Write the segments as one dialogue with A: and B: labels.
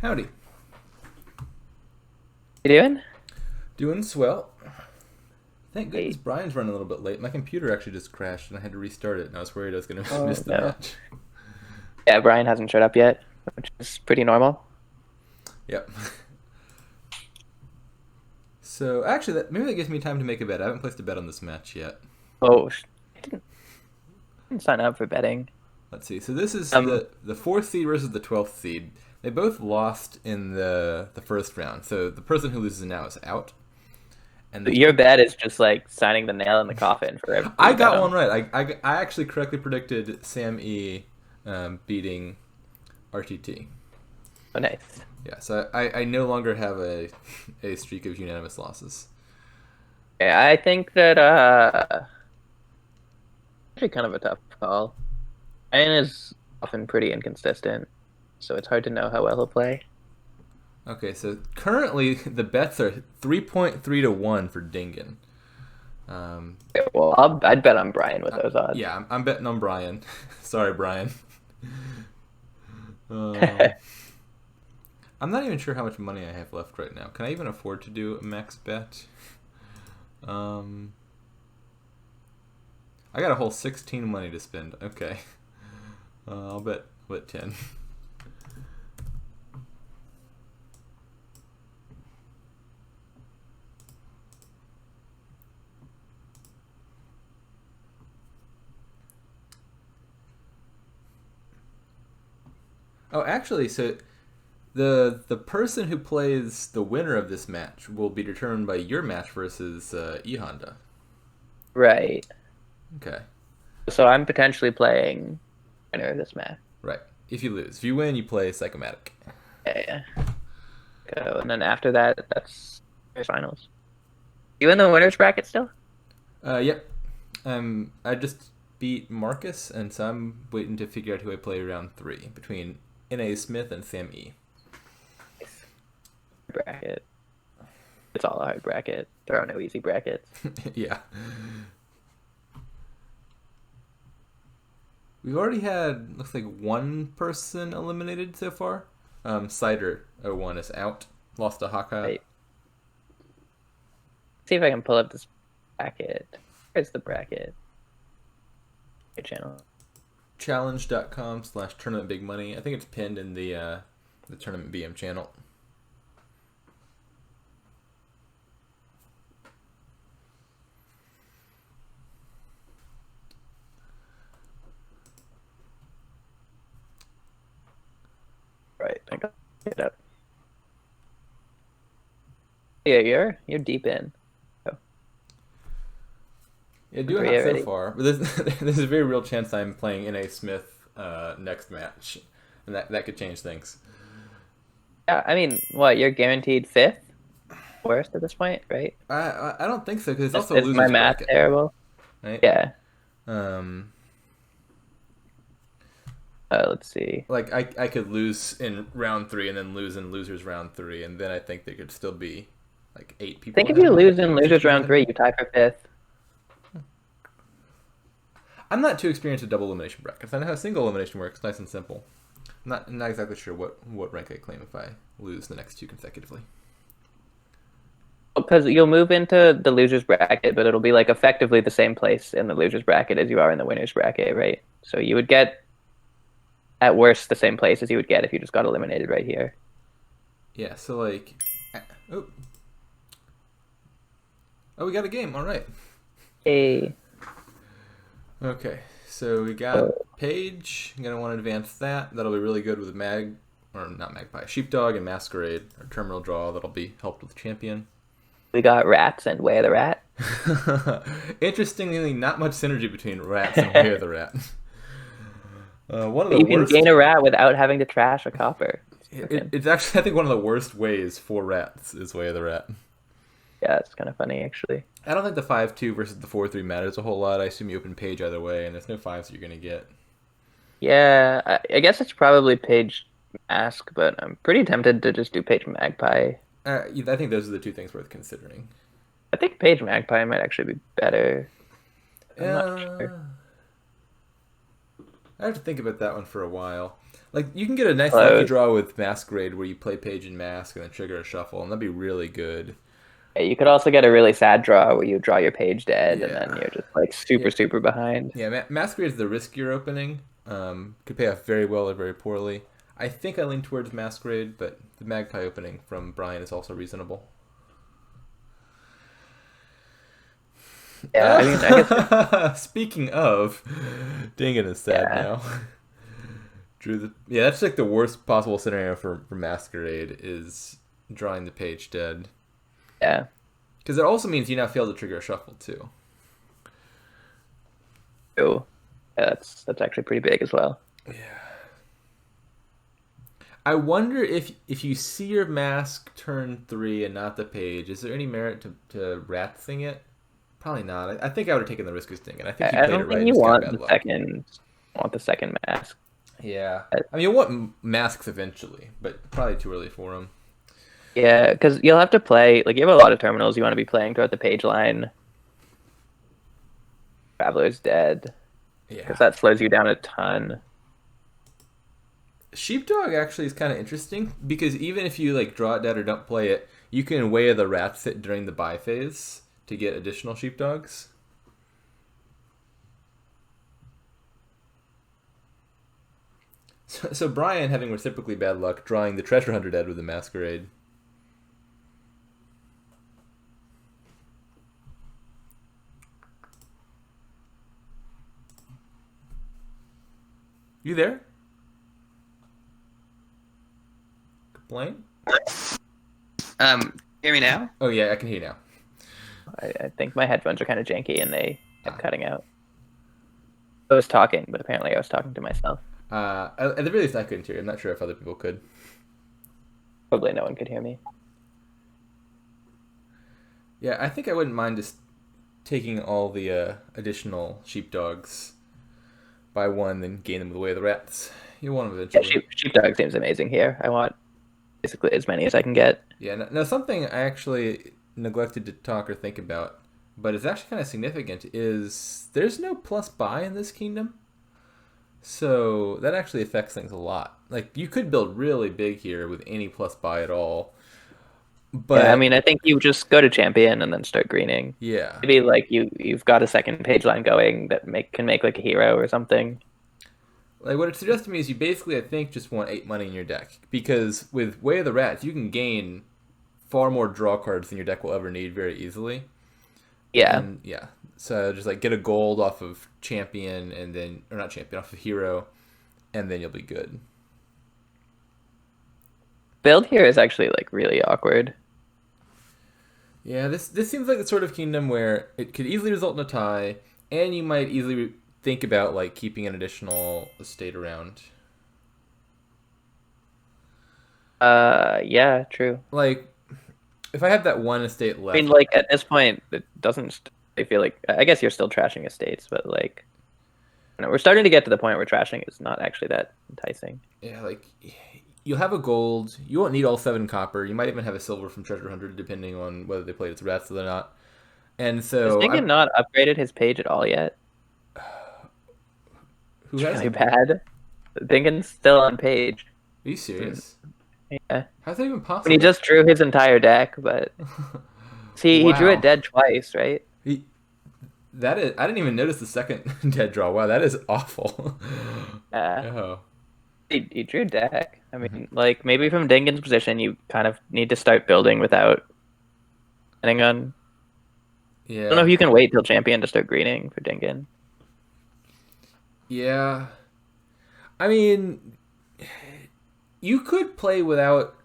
A: Howdy.
B: You doing?
A: Doing swell. Thank goodness
B: Hey.
A: Brian's running a little bit late. My computer actually just crashed and I had to restart it, and I was worried I was going to
B: Oh,
A: miss the
B: no.
A: match.
B: Yeah, Bryan hasn't showed up yet, which is pretty normal.
A: Yep. So, actually, maybe that gives me time to make a bet. I haven't placed a bet on this match yet.
B: Oh, I didn't sign up for betting.
A: Let's see. So this is
B: Um,
A: the 4th seed versus the 12th seed. They both lost in the first round. So the person who loses now is out. And
B: your bet is just like signing the nail in the coffin for everybody.
A: I
B: to bet
A: got
B: on.
A: one right. I actually correctly predicted Sam E beating RTT.
B: Oh, nice.
A: Yeah, so I no longer have a streak of unanimous losses.
B: Yeah, I think that actually kind of a tough call. Bryan is often pretty inconsistent, so it's hard to know how well he'll play.
A: Okay, so currently the bets are 3.3 to 1 for Dingan.
B: Okay, well, I'd bet on Bryan with those odds.
A: Yeah, I'm betting on Bryan. Sorry, Bryan. Um, I'm not even sure how much money I have left right now. Can I even afford to do a max bet? I got a whole 16 money to spend. Okay. I'll bet 10. Oh, actually, so the person who plays the winner of this match will be determined by your match versus E Honda.
B: Right.
A: Okay.
B: So I'm potentially playing winner of this match.
A: Right. If you lose. If you win, you play Psychomatic.
B: Yeah. Go, and then after that, that's finals. You in the winners bracket still?
A: Yep. I just beat Marcus, and so I'm waiting to figure out who I play round 3 between N.A. Smith and Sam E.
B: Bracket. It's all a hard bracket. There are no easy brackets.
A: Yeah. We've already had, looks like, one person eliminated so far. Cider01 is out. Lost to Haka.
B: Right. See if I can pull up this bracket. Where's the bracket? Good channel.
A: Challenge.com/tournament big money. I think it's pinned in the tournament BM channel.
B: Right. I got it up. Yeah, you're deep in.
A: Yeah, doing
B: Three
A: that so
B: already.
A: far. But there's a very real chance I'm playing N.A. Smith next match, and that could change things.
B: Yeah, I mean, what? You're guaranteed fifth, worst at this point, right?
A: I don't think so, because it's also a
B: Is my
A: loser's
B: math
A: bracket,
B: terrible?
A: right?
B: Yeah.
A: Um,
B: Let's see.
A: like I could lose in round 3 and then lose in losers round 3, and then I think there could still be like 8
B: I
A: people.
B: think if
A: ahead
B: you
A: of me,
B: lose in
A: 6
B: losers
A: people
B: round
A: ahead of me.
B: 3, you tie for fifth.
A: I'm not too experienced with double elimination brackets. I know how single elimination works, nice and simple. I'm not exactly sure what rank I claim if I lose the next 2 consecutively.
B: Because you'll move into the losers bracket, but it'll be like effectively the same place in the losers bracket as you are in the winners bracket, right? So you would get, at worst, the same place as you would get if you just got eliminated right here.
A: Yeah, so like, oh, we got a game. All right.
B: Hey.
A: Okay, so we got Paige. I'm gonna want to advance that. That'll be really good with not Magpie, Sheepdog and Masquerade. Our terminal draw that'll be helped with Champion.
B: We got Rats and Way of the Rat.
A: Interestingly, not much synergy between Rats and Way of the Rat. One of the
B: You can
A: worst.
B: gain a rat without having to trash a copper.
A: It's actually, I think, one of the worst ways for Rats is Way of the Rat.
B: Yeah, it's kind of funny, actually.
A: I don't think the 5-2 versus the 4-3 matters a whole lot. I assume you open Page either way, and there's no 5s that you're going to get.
B: Yeah, I guess it's probably Page Mask, but I'm pretty tempted to just do Page Magpie.
A: I think those are the 2 things worth considering.
B: I think Page Magpie might actually be better. I'm not
A: Uh,
B: sure.
A: I have to think about that one for a while. Like, you can get a nice lucky draw with Masquerade where you play Page and Mask and then trigger a shuffle, and that'd be really good.
B: You could also get a really sad draw where you draw your page dead and
A: Yeah.
B: then you're just like super behind.
A: Yeah, Masquerade is the riskier opening. Could pay off very well or very poorly. I think I lean towards Masquerade, but the Magpie opening from Bryan is also reasonable.
B: Yeah, I mean, I guess.
A: Speaking of, Dingan is sad now. That's like the worst possible scenario for Masquerade is drawing the page dead.
B: Yeah.
A: Because it also means you now fail to trigger a shuffle too.
B: Oh, yeah, that's actually pretty big as well.
A: Yeah. I wonder if you see your mask turn 3 and not the page, is there any merit to rat thing it? Probably not. I think I would have taken the risk of Dingan. I think
B: I don't think you want the second mask.
A: Yeah. I mean, you want masks eventually, but probably too early for them.
B: Yeah, because you'll have to play, like, you have a lot of terminals you want to be playing throughout the page line. Traveler's dead.
A: Yeah.
B: Because that slows you down a ton.
A: Sheepdog actually is kind of interesting, because even if you, like, draw it dead or don't play it, you can weigh the rats it during the buy phase to get additional sheepdogs. So Bryan having reciprocally bad luck drawing the Treasure Hunter dead with the Masquerade. You there? Kaplane?
B: Hear me now?
A: Oh yeah, I can hear you now.
B: I think my headphones are kind of janky and they kept cutting out. I was talking, but apparently I was talking to myself.
A: At the very least I couldn't hear you. I'm not sure if other people could.
B: Probably no one could hear me.
A: Yeah, I think I wouldn't mind just taking all the additional sheepdogs by one, then gain them with the way of the rats. You want them eventually.
B: Yeah, sheepdog seems amazing here. I want basically as many as I can get.
A: Yeah, now something I actually neglected to talk or think about, but it's actually kind of significant, is there's no plus buy in this kingdom. So that actually affects things a lot. Like, you could build really big here with any plus buy at all. But
B: yeah, I mean, I think you just go to champion and then start greening.
A: Yeah.
B: Maybe like you've got a second page line going that can make like a hero or something.
A: Like, what it suggests to me is you basically, I think, just want 8 money in your deck. Because with Way of the Rats, you can gain far more draw cards than your deck will ever need very easily.
B: Yeah.
A: And, yeah. So just, like, get a gold off of champion and then... Or not champion, off of hero. And then you'll be good.
B: Build here is actually, like, really awkward.
A: Yeah, this seems like the sort of kingdom where it could easily result in a tie, and you might easily think about, like, keeping an additional estate around.
B: Yeah, true.
A: Like, if I have that one estate left...
B: I mean, like, at this point, it doesn't... I feel like... I guess you're still trashing estates, but, like... You know, we're starting to get to the point where trashing is not actually that enticing.
A: Yeah, like... You'll have a gold. You won't need all 7 copper. You might even have a silver from Treasure Hunter, depending on whether they played its rats or not. And so...
B: Has Dingan not upgraded his page at all yet?
A: Who
B: it's
A: has
B: really
A: it?
B: Bad. Dingan's still on page.
A: Are you serious?
B: Yeah.
A: How's that even possible?
B: And he just drew his entire deck, but... See,
A: Wow.
B: he drew it dead twice, right?
A: That is... I didn't even notice the second dead draw. Wow, that is awful. Oh.
B: He drew deck. I mean, like, maybe from Dingan's position, you kind of need to start building without depending on...
A: Yeah.
B: I don't know if you can wait till champion to start greening for Dingan.
A: Yeah. I mean, you could play without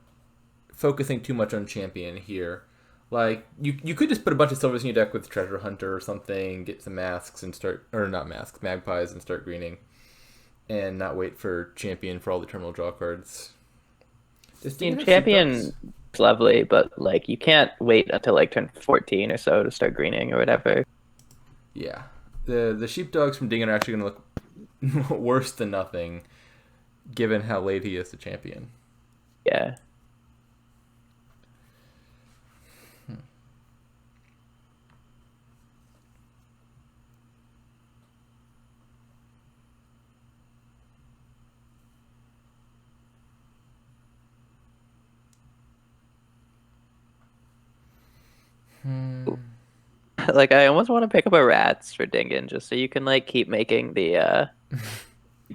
A: focusing too much on champion here. Like, you could just put a bunch of silvers in your deck with Treasure Hunter or something, get some masks and start... Or not masks, magpies and start greening. And not wait for champion for all the terminal draw cards.
B: Champion is lovely, but like you can't wait until like turn 14 or so to start greening or whatever.
A: Yeah. The sheepdogs from Dingan are actually going to look worse than nothing, given how late he is to champion.
B: Yeah. like I almost want to pick up a rats for Dingan just so you can like keep making the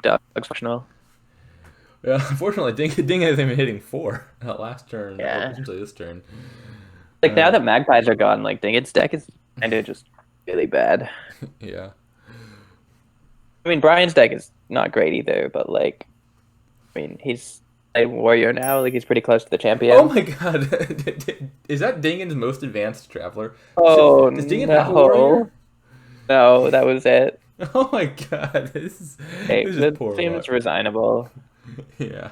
B: dogs functional.
A: Yeah, unfortunately, Ding hasn't been hitting 4 last turn, or
B: Yeah.
A: potentially this turn.
B: Like now that magpies are gone, like Dingan's deck is kind of just really bad.
A: Yeah.
B: I mean, Bryan's deck is not great either, but like, I mean, he's a warrior now. Like he's pretty close to the
A: Oh
B: champion.
A: my god. Is that Dingan's most advanced traveler?
B: Oh
A: Does Dingan have a warrior?
B: no, no, that was it.
A: Oh my god. This
B: Okay,
A: is just
B: that
A: poor
B: seems
A: luck.
B: resignable.
A: Yeah.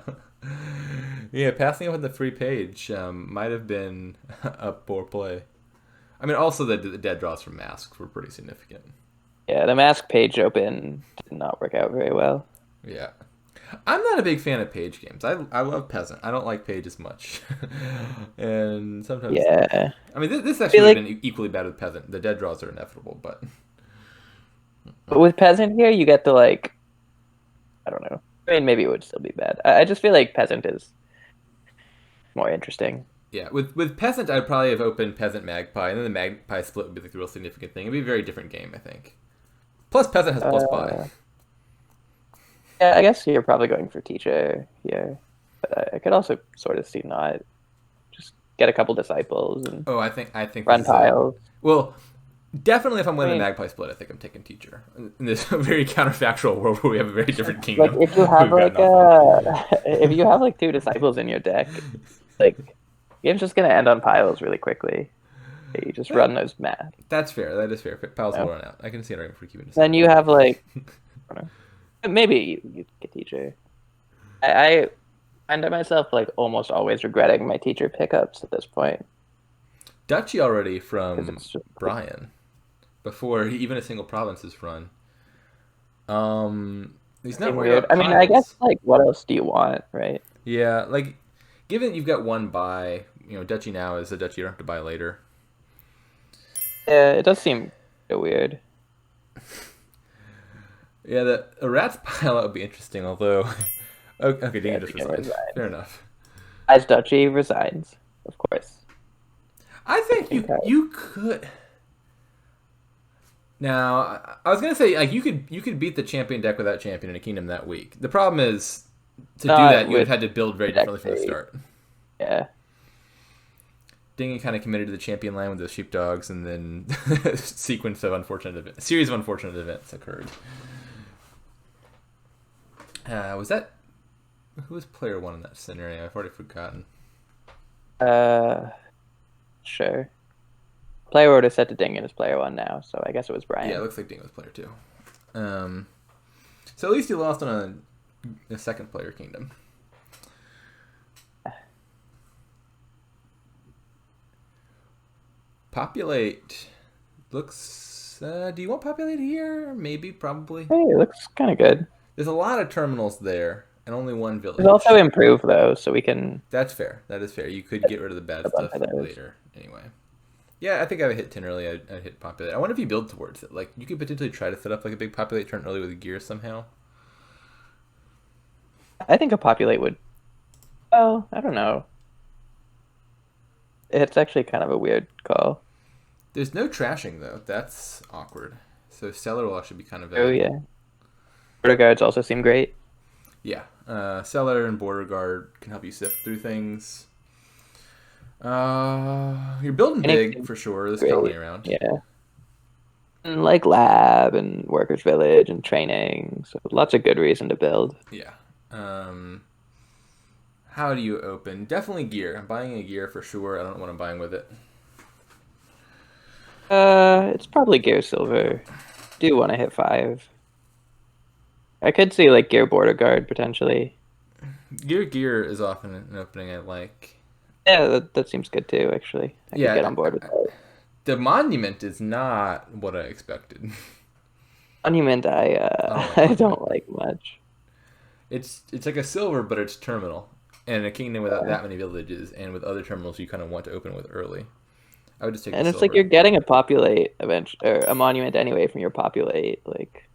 A: Yeah, passing up on the free page might have been a poor play. I mean, also the dead draws from masks were pretty significant.
B: Yeah, the mask page open did not work out very well.
A: Yeah. I'm not a big fan of page games. I love peasant. I don't like page as much. And sometimes,
B: Yeah,
A: I mean, this
B: I
A: actually
B: feel
A: would have
B: like
A: been equally bad with peasant. The dead draws are inevitable, but
B: but with peasant here, you get to like I don't know. I mean, maybe it would still be bad. I just feel like peasant is more interesting.
A: yeah, with peasant, I'd probably have opened peasant magpie, and then the magpie split would be like the real significant thing. It'd be a very different game, I think. Plus, peasant has plus buy.
B: Uh, yeah, I guess you're probably going for teacher here, but I could also sort of see not just get a couple disciples and
A: Oh, I think this
B: run
A: is a
B: tiles.
A: well. Definitely, if I'm
B: I
A: winning the
B: mean,
A: magpie split, I think I'm taking teacher. In this very counterfactual world where we have a very different
B: like
A: kingdom,
B: if you have
A: we've got
B: like
A: nothing.
B: if you have like two disciples in your deck, like game's just gonna end on piles really quickly. You just run those math.
A: That's fair. That is fair. Piles
B: You
A: will
B: know?
A: run out. I can see it for keeping
B: Then you
A: disciples.
B: have like I don't know, maybe you get teacher. I find myself like almost always regretting my teacher pickups at this point
A: Duchy already
B: because
A: from
B: it's just
A: Bryan before even a single province is run. He's not worried
B: weird.
A: about
B: I mean, I guess
A: piles.
B: like what else do you want, right?
A: Yeah, like given you've got one buy, Duchy now is a duchy you don't have to buy later.
B: Yeah, it does seem weird.
A: Yeah, the a rat's pile out would be interesting. Although, okay,
B: Yeah,
A: Dingan just
B: Dingan
A: resigns. Fair
B: resigns.
A: enough.
B: As Duchy resigns, of course.
A: I think
B: King Kai.
A: you could. Now, I was gonna say like you could beat the champion deck without champion in a kingdom that week. The problem is to do
B: Not
A: that you would
B: with
A: have had to build very
B: deck
A: differently from the
B: three.
A: start.
B: Yeah.
A: Dingan kind of committed to the champion line with the sheepdogs, and then series of unfortunate events occurred. Was that who was player one in that scenario? I've already forgotten.
B: Uh, sure. Player order set to Dingan is player one now, so I guess it was
A: Yeah, it
B: Bryan.
A: looks like Dingan was player two. So at least he lost on a second player kingdom. Populate looks. Do you want populate here? Maybe, probably.
B: Hey, it looks kind of good.
A: There's a lot of terminals there, and only one
B: It's also
A: village.
B: improved though, so we can
A: That's fair. That is fair. You could
B: get
A: get rid of the bad
B: a bunch
A: stuff
B: of those.
A: later, anyway. Yeah, I think I would hit 10 early. I'd hit populate. I wonder if you build towards it. Like, you could potentially try to set up like a big populate turn early with a gear somehow.
B: I think a populate would. Oh, I don't know. It's actually kind of a weird call.
A: There's no trashing though. That's awkward. So Cellar will actually be kind of
B: Oh
A: a
B: yeah. Border guards also seem great.
A: yeah. Cellar and Border Guard can help you sift through things. You're building big
B: Anything
A: for sure. This
B: great.
A: colony around.
B: Yeah. And like lab and workers village and training, so lots of good reason to build.
A: Yeah. How do you open? Definitely gear. I'm buying a gear for sure. I don't know what I'm buying with it.
B: It's probably gear silver. Do want to hit 5. I could see like gear border guard potentially.
A: Gear is often an opening I like.
B: Yeah, that seems good too. Actually, I could
A: Yeah,
B: get on board with that.
A: the monument is not what I expected.
B: Monument, I
A: I don't like
B: I
A: monument.
B: don't like much.
A: It's like a silver, but it's terminal, and a kingdom without that many villages, and with other terminals you kind of want to open with early. I would just take
B: And
A: the
B: it's like
A: silver.
B: you're getting a populate eventually, or a monument anyway from your populate. Like,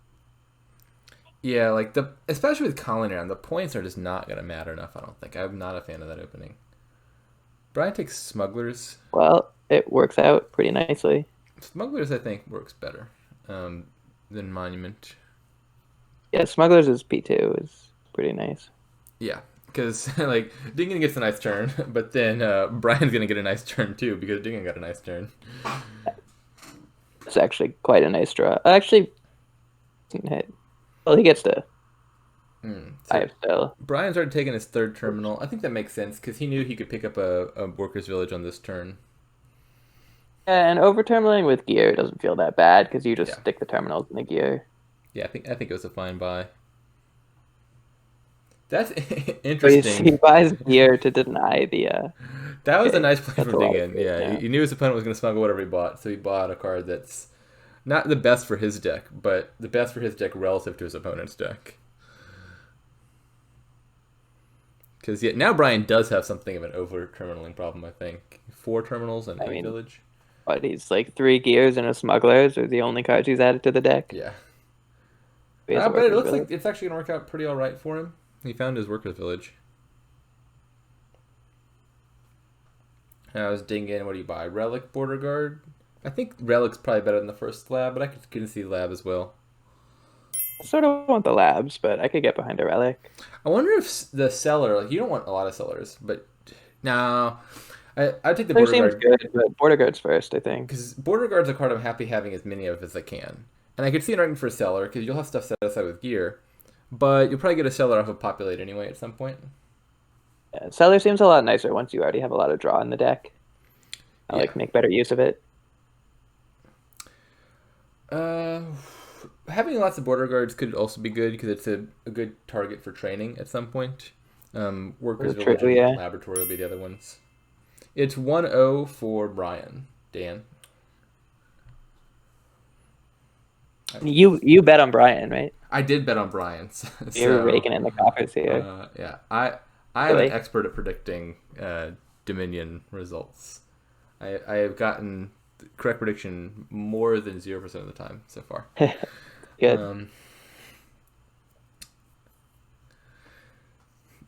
A: Yeah, like especially with colony round, the points are just not gonna matter enough. I don't think. I'm not a fan of that opening. Bryan takes smugglers.
B: well, it works out pretty nicely.
A: Smugglers, I think, works better than Monument.
B: Yeah, Smugglers' is P2 is pretty nice.
A: Yeah, because like Dingan gets a nice turn, but then Bryan's gonna get a nice turn too because Dingan got a nice turn.
B: It's actually quite a nice draw. Actually, well, he gets to
A: So
B: 5 still.
A: Bryan's already taken his third terminal. I think that makes sense because he knew he could pick up a workers' village on this turn.
B: Yeah, and over terminaling with gear doesn't feel that bad because you just
A: Yeah,
B: stick the terminals in the gear.
A: yeah. I think it was a fine buy. That's
B: So
A: interesting.
B: he buys gear to deny the.
A: That was a
B: Okay,
A: nice play
B: that's
A: from
B: a lot of
A: Dingan.
B: gear.
A: Yeah,
B: Yeah.
A: he knew his opponent was going to smuggle whatever he bought, so he bought a card that's not the best for his deck, but the best for his deck relative to his opponent's deck. Because now Bryan does have something of an over terminaling problem. I think 4 terminals and
B: I
A: Lake
B: mean,
A: Village.
B: but he's like 3 gears and a smugglers are the only cards he's added to the deck.
A: Yeah,
B: He has a
A: but it
B: workers
A: looks
B: village.
A: like it's actually going to work out pretty all right for him. He found his workers' village. Now is Dingan. What do you buy? Relic Border Guard. I think Relic's probably better than the first lab, but I could see lab as well.
B: I sort of want the labs, but I could get behind a relic.
A: I wonder if the seller, like, you don't want a lot of sellers, but no, I'd take the
B: There
A: border
B: seems
A: guard
B: good, but border guards first, I think.
A: because border guard's a card I'm happy having as many of as I can, and I could see an argument for a seller because you'll have stuff set aside with gear, but you'll probably get a seller off of populate anyway at some point.
B: Yeah, Cellar seems a lot nicer once you already have a lot of draw in the deck. I
A: Yeah.
B: like make better use of it.
A: Uh, Having lots of border guards could also be good because it's a good target for training at some point. Workers
B: True,
A: Village and
B: yeah.
A: Laboratory will be the other ones. It's 1-0 for Bryan. Dan.
B: You bet on Bryan, right?
A: I did bet on Bryan.
B: You're
A: So
B: raking in the coffers here.
A: yeah, I am an
B: Really?
A: expert at predicting Dominion results. I have gotten the correct prediction more than 0% of the time so far.
B: Good.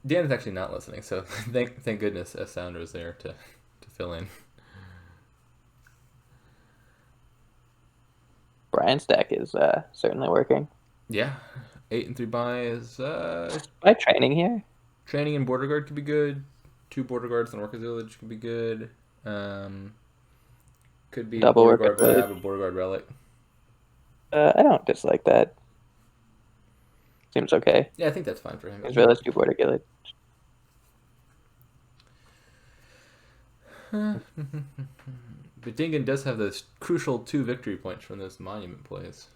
A: Dan is actually not listening, so thank goodness a sounder is there to fill in.
B: Bryan's deck is certainly working.
A: Yeah, 8 and 3 buy is
B: By training here,
A: training and border guard could be good. 2 border guards and workers village could be good. Could be
B: double
A: border
B: worker
A: guard lab
B: village.
A: or border guard relic.
B: I don't dislike that. Seems okay.
A: Yeah, I think that's fine for him.
B: As well as 2 border village.
A: But Dingan does have those crucial 2 victory points from those monument plays.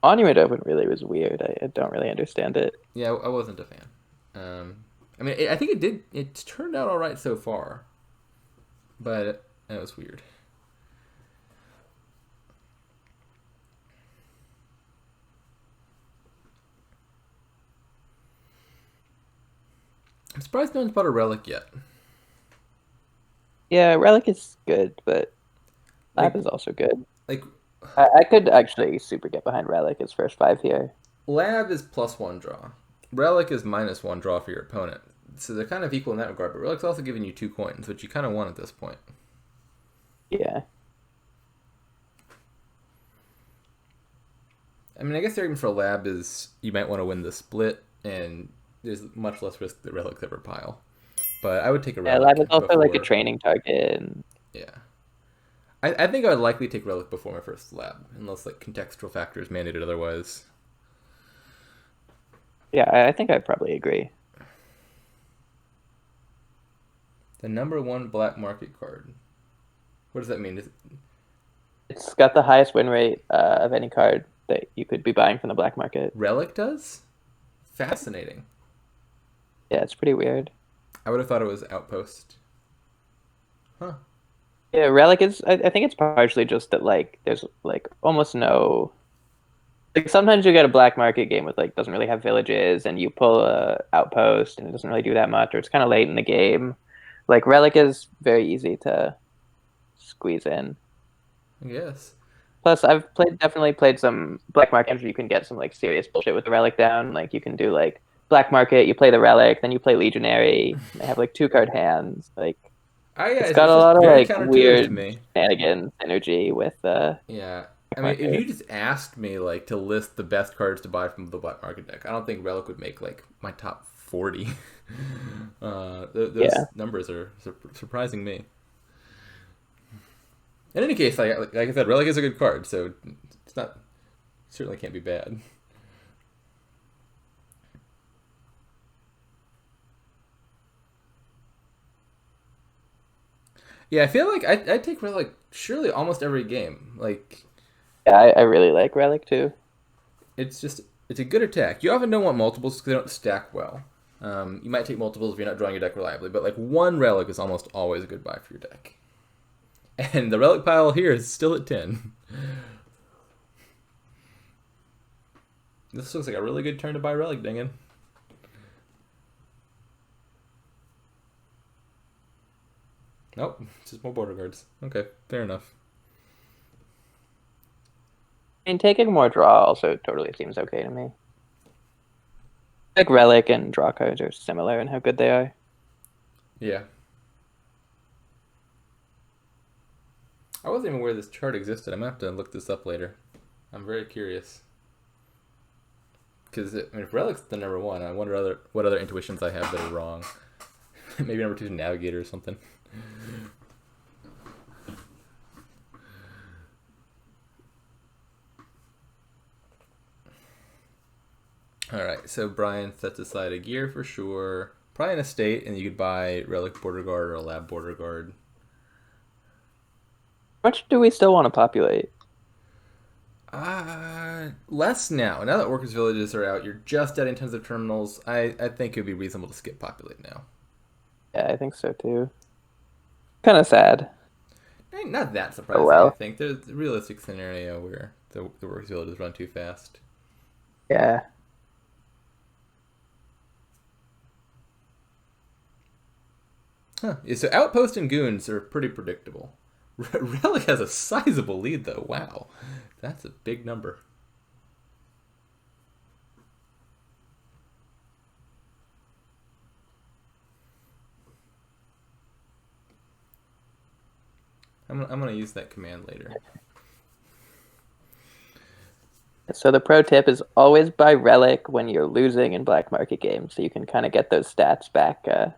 B: Monument Open really was weird. I don't really understand it.
A: Yeah, I wasn't a fan. I mean, I think it did. It's turned out all right so far, but it was weird. I'm surprised no one's bought a relic yet.
B: Yeah, Relic is good, but Lab
A: Like,
B: is also good.
A: like
B: I could actually super get behind Relic as first 5 here.
A: Lab is +1 draw. Relic is -1 draw for your opponent. So they're kind of equal in that regard, but Relic's also giving you 2 coins, which you kind of want at this point.
B: Yeah.
A: I mean, I guess the argument for Lab is you might want to win the split, and there's much less risk that Relic's ever pile. But I would take a
B: Yeah,
A: Relic
B: Lab is also like a
A: before.
B: training target. And
A: Yeah. I think I would likely take Relic before my first Lab, unless like contextual factors mandated otherwise.
B: yeah, I think I probably agree.
A: The #1 black market card. What does that mean?
B: It's got the highest win rate of any card that you could be buying from the black market.
A: Relic does? Fascinating.
B: Yeah, it's pretty weird.
A: I would have thought it was Outpost. Huh.
B: Yeah, Relic is. I think it's partially just that like there's like almost no. Like sometimes you get a black market game with like doesn't really have villages, and you pull a outpost, and it doesn't really do that much, or it's kind of late in the game. Like Relic is very easy to squeeze in.
A: I guess.
B: Plus, definitely played some black market games where you can get some like serious bullshit with the Relic down. Like you can do like black market, you play the Relic, then you play Legionary. And they have like 2 card hands. Like
A: Yeah,
B: It's got
A: it's
B: a
A: just
B: lot of
A: very
B: like
A: counterintuitive to
B: weird
A: me.
B: shenanigans energy with
A: Yeah. I mean, if
B: market.
A: you just asked me like to list the best cards to buy from the black market deck, I don't think Relic would make like my top 40. Those
B: Yeah.
A: numbers are surprising me. In any case, like I said, Relic is a good card, so it's not certainly can't be bad. Yeah, I feel like I take Relic surely almost every game. Like
B: Yeah, I really like Relic too.
A: it's just it's a good attack. You often don't want multiples because they don't stack well. You might take multiples if you're not drawing your deck reliably, but like one relic is almost always a good buy for your deck. And the relic pile here is still at 10. This looks like a really good turn to buy relic, Dingan. Nope, it's just more border guards. Okay, fair enough.
B: I mean, taking more draw also totally seems okay to me. Like Relic and draw cards are similar in how good they are.
A: Yeah. I wasn't even aware this chart existed. I'm gonna have to look this up later. I'm very curious. Because if Relic's the number one, I wonder what other intuitions I have that are wrong. Maybe number two is Navigator or something. Alright, so Bryan sets aside a gear for sure. Probably an estate, and you could buy Relic Border Guard or a Lab Border Guard.
B: How much do we still want to populate?
A: Less now. Now that workers' villages are out, you're just adding tons of terminals. I think it would be reasonable to skip populate now.
B: Yeah, I think so too. Kind of sad.
A: Not that surprising,
B: Oh well.
A: I think. There's a realistic scenario where the workers' villages run too fast.
B: Yeah.
A: Huh. Yeah, so Outpost and Goons are pretty predictable. Relic has a sizable lead, though. Wow. That's a big number. I'm gonna use that command later.
B: So the pro tip is always buy Relic when you're losing in black market games, so you can kind of get those stats back.
A: Yeah.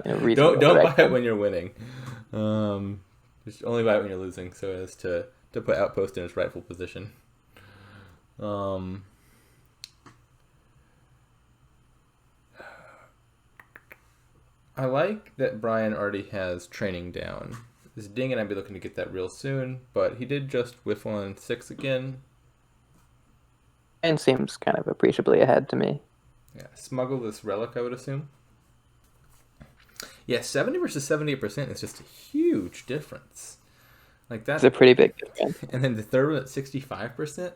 B: In a reasonable
A: Don't buy it
B: direction.
A: when you're winning. Just only buy it when you're losing, so as to put Outpost in its rightful position. I like that Bryan already has training down. This Dingan, I'd be looking to get that real soon, but he did just whiff on 6 again.
B: And seems kind of appreciably ahead to me.
A: Yeah, smuggle this relic, I would assume. Yeah, 70 versus 78% is just a huge difference. Like that.
B: It's a pretty big difference.
A: And then the third one at 65%,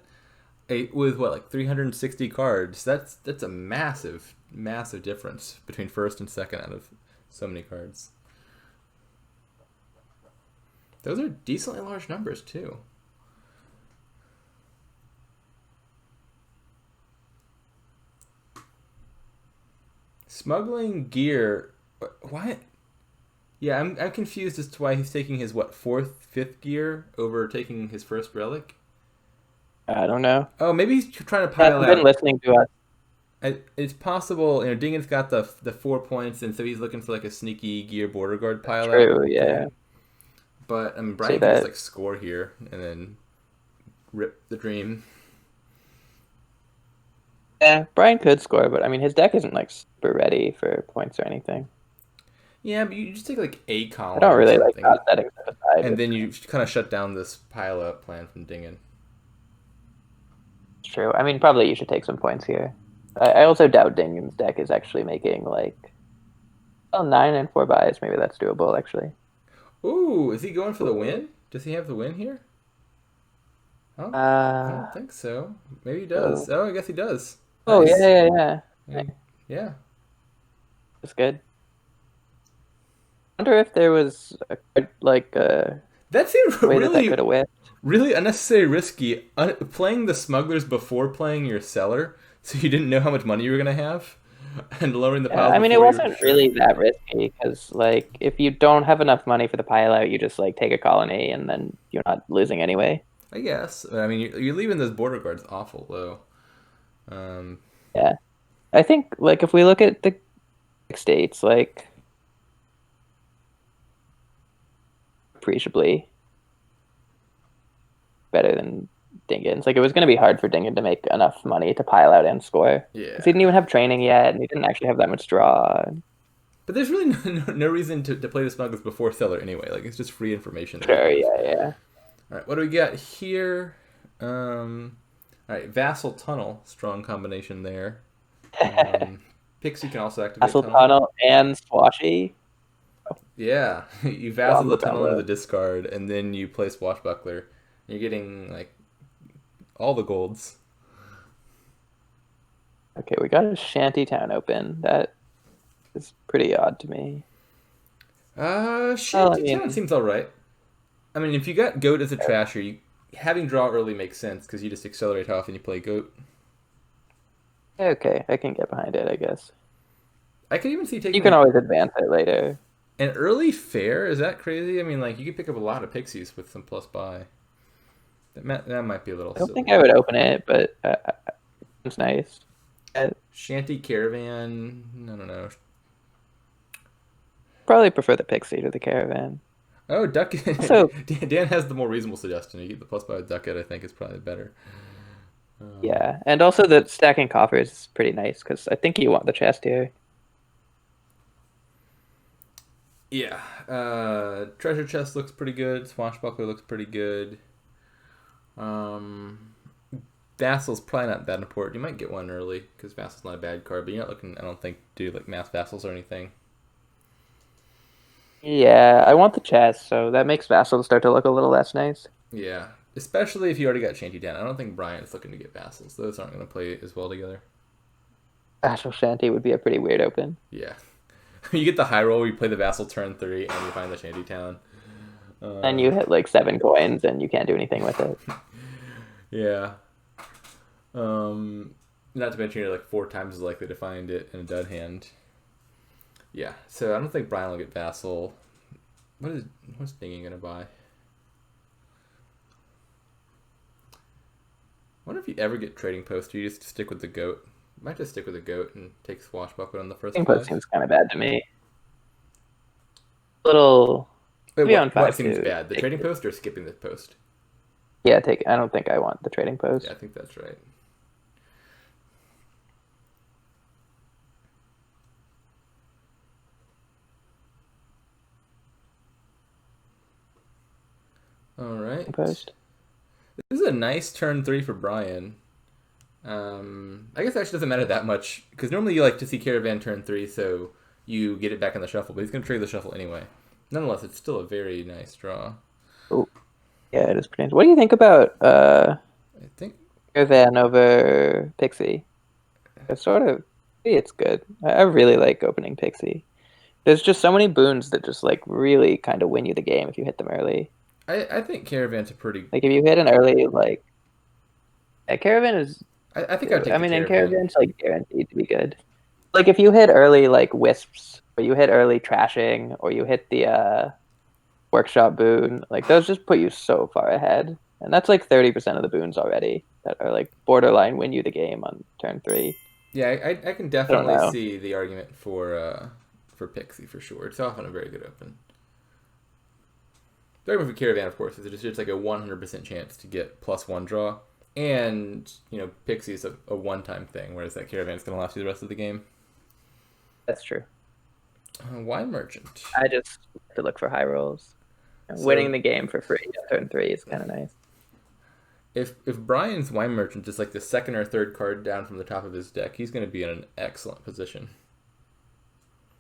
A: with what, like 360 cards. That's a massive difference between first and second out of so many cards. Those are decently large numbers too. Smuggling gear. What? Yeah, I'm confused as to why he's taking his fourth, fifth gear over taking his first relic.
B: I don't know.
A: Oh, maybe he's trying to
B: I
A: pile
B: haven't been
A: out.
B: listening to us.
A: It's possible, Dingan's got the 4 points, and so he's looking for like a sneaky gear border guard pile out.
B: True, yeah.
A: But I mean,
B: See
A: Bryan can
B: that.
A: just like score here and then rip the dream.
B: Yeah, Bryan could score, but I mean, his deck isn't like super ready for points or anything.
A: Yeah, but you just take like a
B: I
A: column
B: don't
A: or
B: really like
A: something,
B: not setting stuff aside.
A: and then you kind of shut down this pile up plan from Dingan.
B: It's true. I mean, probably you should take some points here. I also doubt Dingan's deck is actually making like 9 and 4 buys. Maybe that's doable actually.
A: Ooh, is he going for the win? Does he have the win here? Oh, I don't think so. Maybe he does. Oh, I guess he does.
B: Oh,
A: Nice.
B: yeah.
A: Yeah.
B: That's good. I wonder if there was like a
A: That seemed
B: way that could have whiffed.
A: really unnecessary risky. Playing the smugglers before playing your seller, so you didn't know how much money you were gonna have. and lowering the
B: Yeah,
A: piles
B: I mean, it
A: before you're
B: wasn't really that risky because, like, if you don't have enough money for the pile out, you just like take a colony and then you're not losing anyway.
A: I guess. I mean, you're leaving those border guards awful low. Um,
B: Yeah, I think like if we look at the states, like appreciably better than Dingan's. Like it was going to be hard for Dingan to make enough money to pile out and score because he
A: yeah.
B: didn't even have training yet, and he didn't actually have that much draw.
A: But there's really no reason to play the smugglers before Stellar anyway. Like, it's just free information that you
B: Sure,
A: can use.
B: yeah, yeah.
A: All right, what do we got here? All right, Vassal Tunnel. Strong combination there. Pixie can also activate
B: Castle
A: Tunnel.
B: Tunnel and Swashy.
A: Yeah, you vassal
B: Combo,
A: the tunnel into
B: combo.
A: the discard, and then you play Swashbuckler. You're getting like all the golds.
B: Okay, we got a Shantytown open. That is pretty odd to me. Well, I
A: Shantytown
B: mean,
A: seems all right. I mean, if you got Goat as a trasher, having draw early makes sense because you just accelerate how often you play Goat.
B: okay, I can get behind it, I guess.
A: I could even see
B: You
A: taking
B: can
A: like
B: always advance it later.
A: an early fair. Is that crazy? I mean, like you could pick up a lot of pixies with some plus buy. That might be a little
B: I don't think
A: silly.
B: I would open it, but it's nice. I
A: Shanty Caravan. I don't know.
B: probably prefer the Pixie to the Caravan.
A: Oh, Duck.
B: Also,
A: Dan has the more reasonable suggestion. You get the plus buy with Ducket. I think is probably better. Um,
B: yeah, and also the stacking coffers is pretty nice because I think you want the chest here.
A: yeah. Treasure chest looks pretty good. Swashbuckler looks pretty good. Um, Vassal's probably not that important. You might get one early because Vassal's not a bad card, but you're not looking. I don't think to do like mass Vassals or anything.
B: Yeah, I want the chest, so that makes Vassal start to look a little less nice.
A: Yeah, especially if you already got Shanty down. I don't think Bryan's looking to get Vassals. Those aren't going to play as well together.
B: Vassal Shanty would be a pretty weird open.
A: Yeah. You get the high roll where you play the Vassal turn 3 and you find the Shanty Town.
B: And you hit like 7 coins and you can't do anything with it.
A: Yeah. Not to mention you're like 4 times as likely to find it in a dud hand. Yeah, so I don't think Bryan will get Vassal. What's Dingan gonna buy? I wonder if you ever get Trading Post or you just stick with the Goat. Might just stick with the Goat and take Swashbuckler on the first
B: Input
A: 5.
B: seems kind of bad to me. Little.
A: Wait,
B: Maybe on
A: what
B: 5
A: seems
B: too.
A: bad? The Trading Post or skipping the post?
B: Yeah, take. I don't think I want the trading post.
A: Yeah, I think that's right. All right.
B: Post.
A: This is a nice turn 3 for Bryan. I guess it actually doesn't matter that much because normally you like to see Caravan turn 3, so you get it back in the shuffle. But he's going to trade the shuffle anyway. Nonetheless, it's still a very nice draw.
B: Oh, yeah, it is pretty nice. What do you think about
A: I think.
B: Caravan over Pixie? It's sort of. It's good. I really like opening Pixie. There's just so many boons that just like really kind of win you the game if you hit them early.
A: I think Caravan's a pretty.
B: Like if you hit an early like, yeah, Caravan is.
A: I think I would take
B: I
A: the
B: mean, and
A: Caravan.
B: Caravan's like guaranteed to be good. Like if you hit early like wisps, or you hit early trashing, or you hit the workshop boon, like those just put you so far ahead, and that's like 30% of the boons already that are like borderline win you the game on turn 3.
A: Yeah, I can
B: I don't
A: definitely
B: know.
A: see the argument for Pixie for sure. It's often a very good open. The argument for Caravan, of course, is it's just like a 100% chance to get +1 draw. And, Pixie is a one-time thing, whereas that Caravan's going to last you the rest of the game.
B: That's true.
A: Wine Merchant.
B: I just like to look for high rolls. Winning the game for free on turn 3 is kind of nice.
A: If Bryan's Wine Merchant is like the second or third card down from the top of his deck, he's going to be in an excellent position.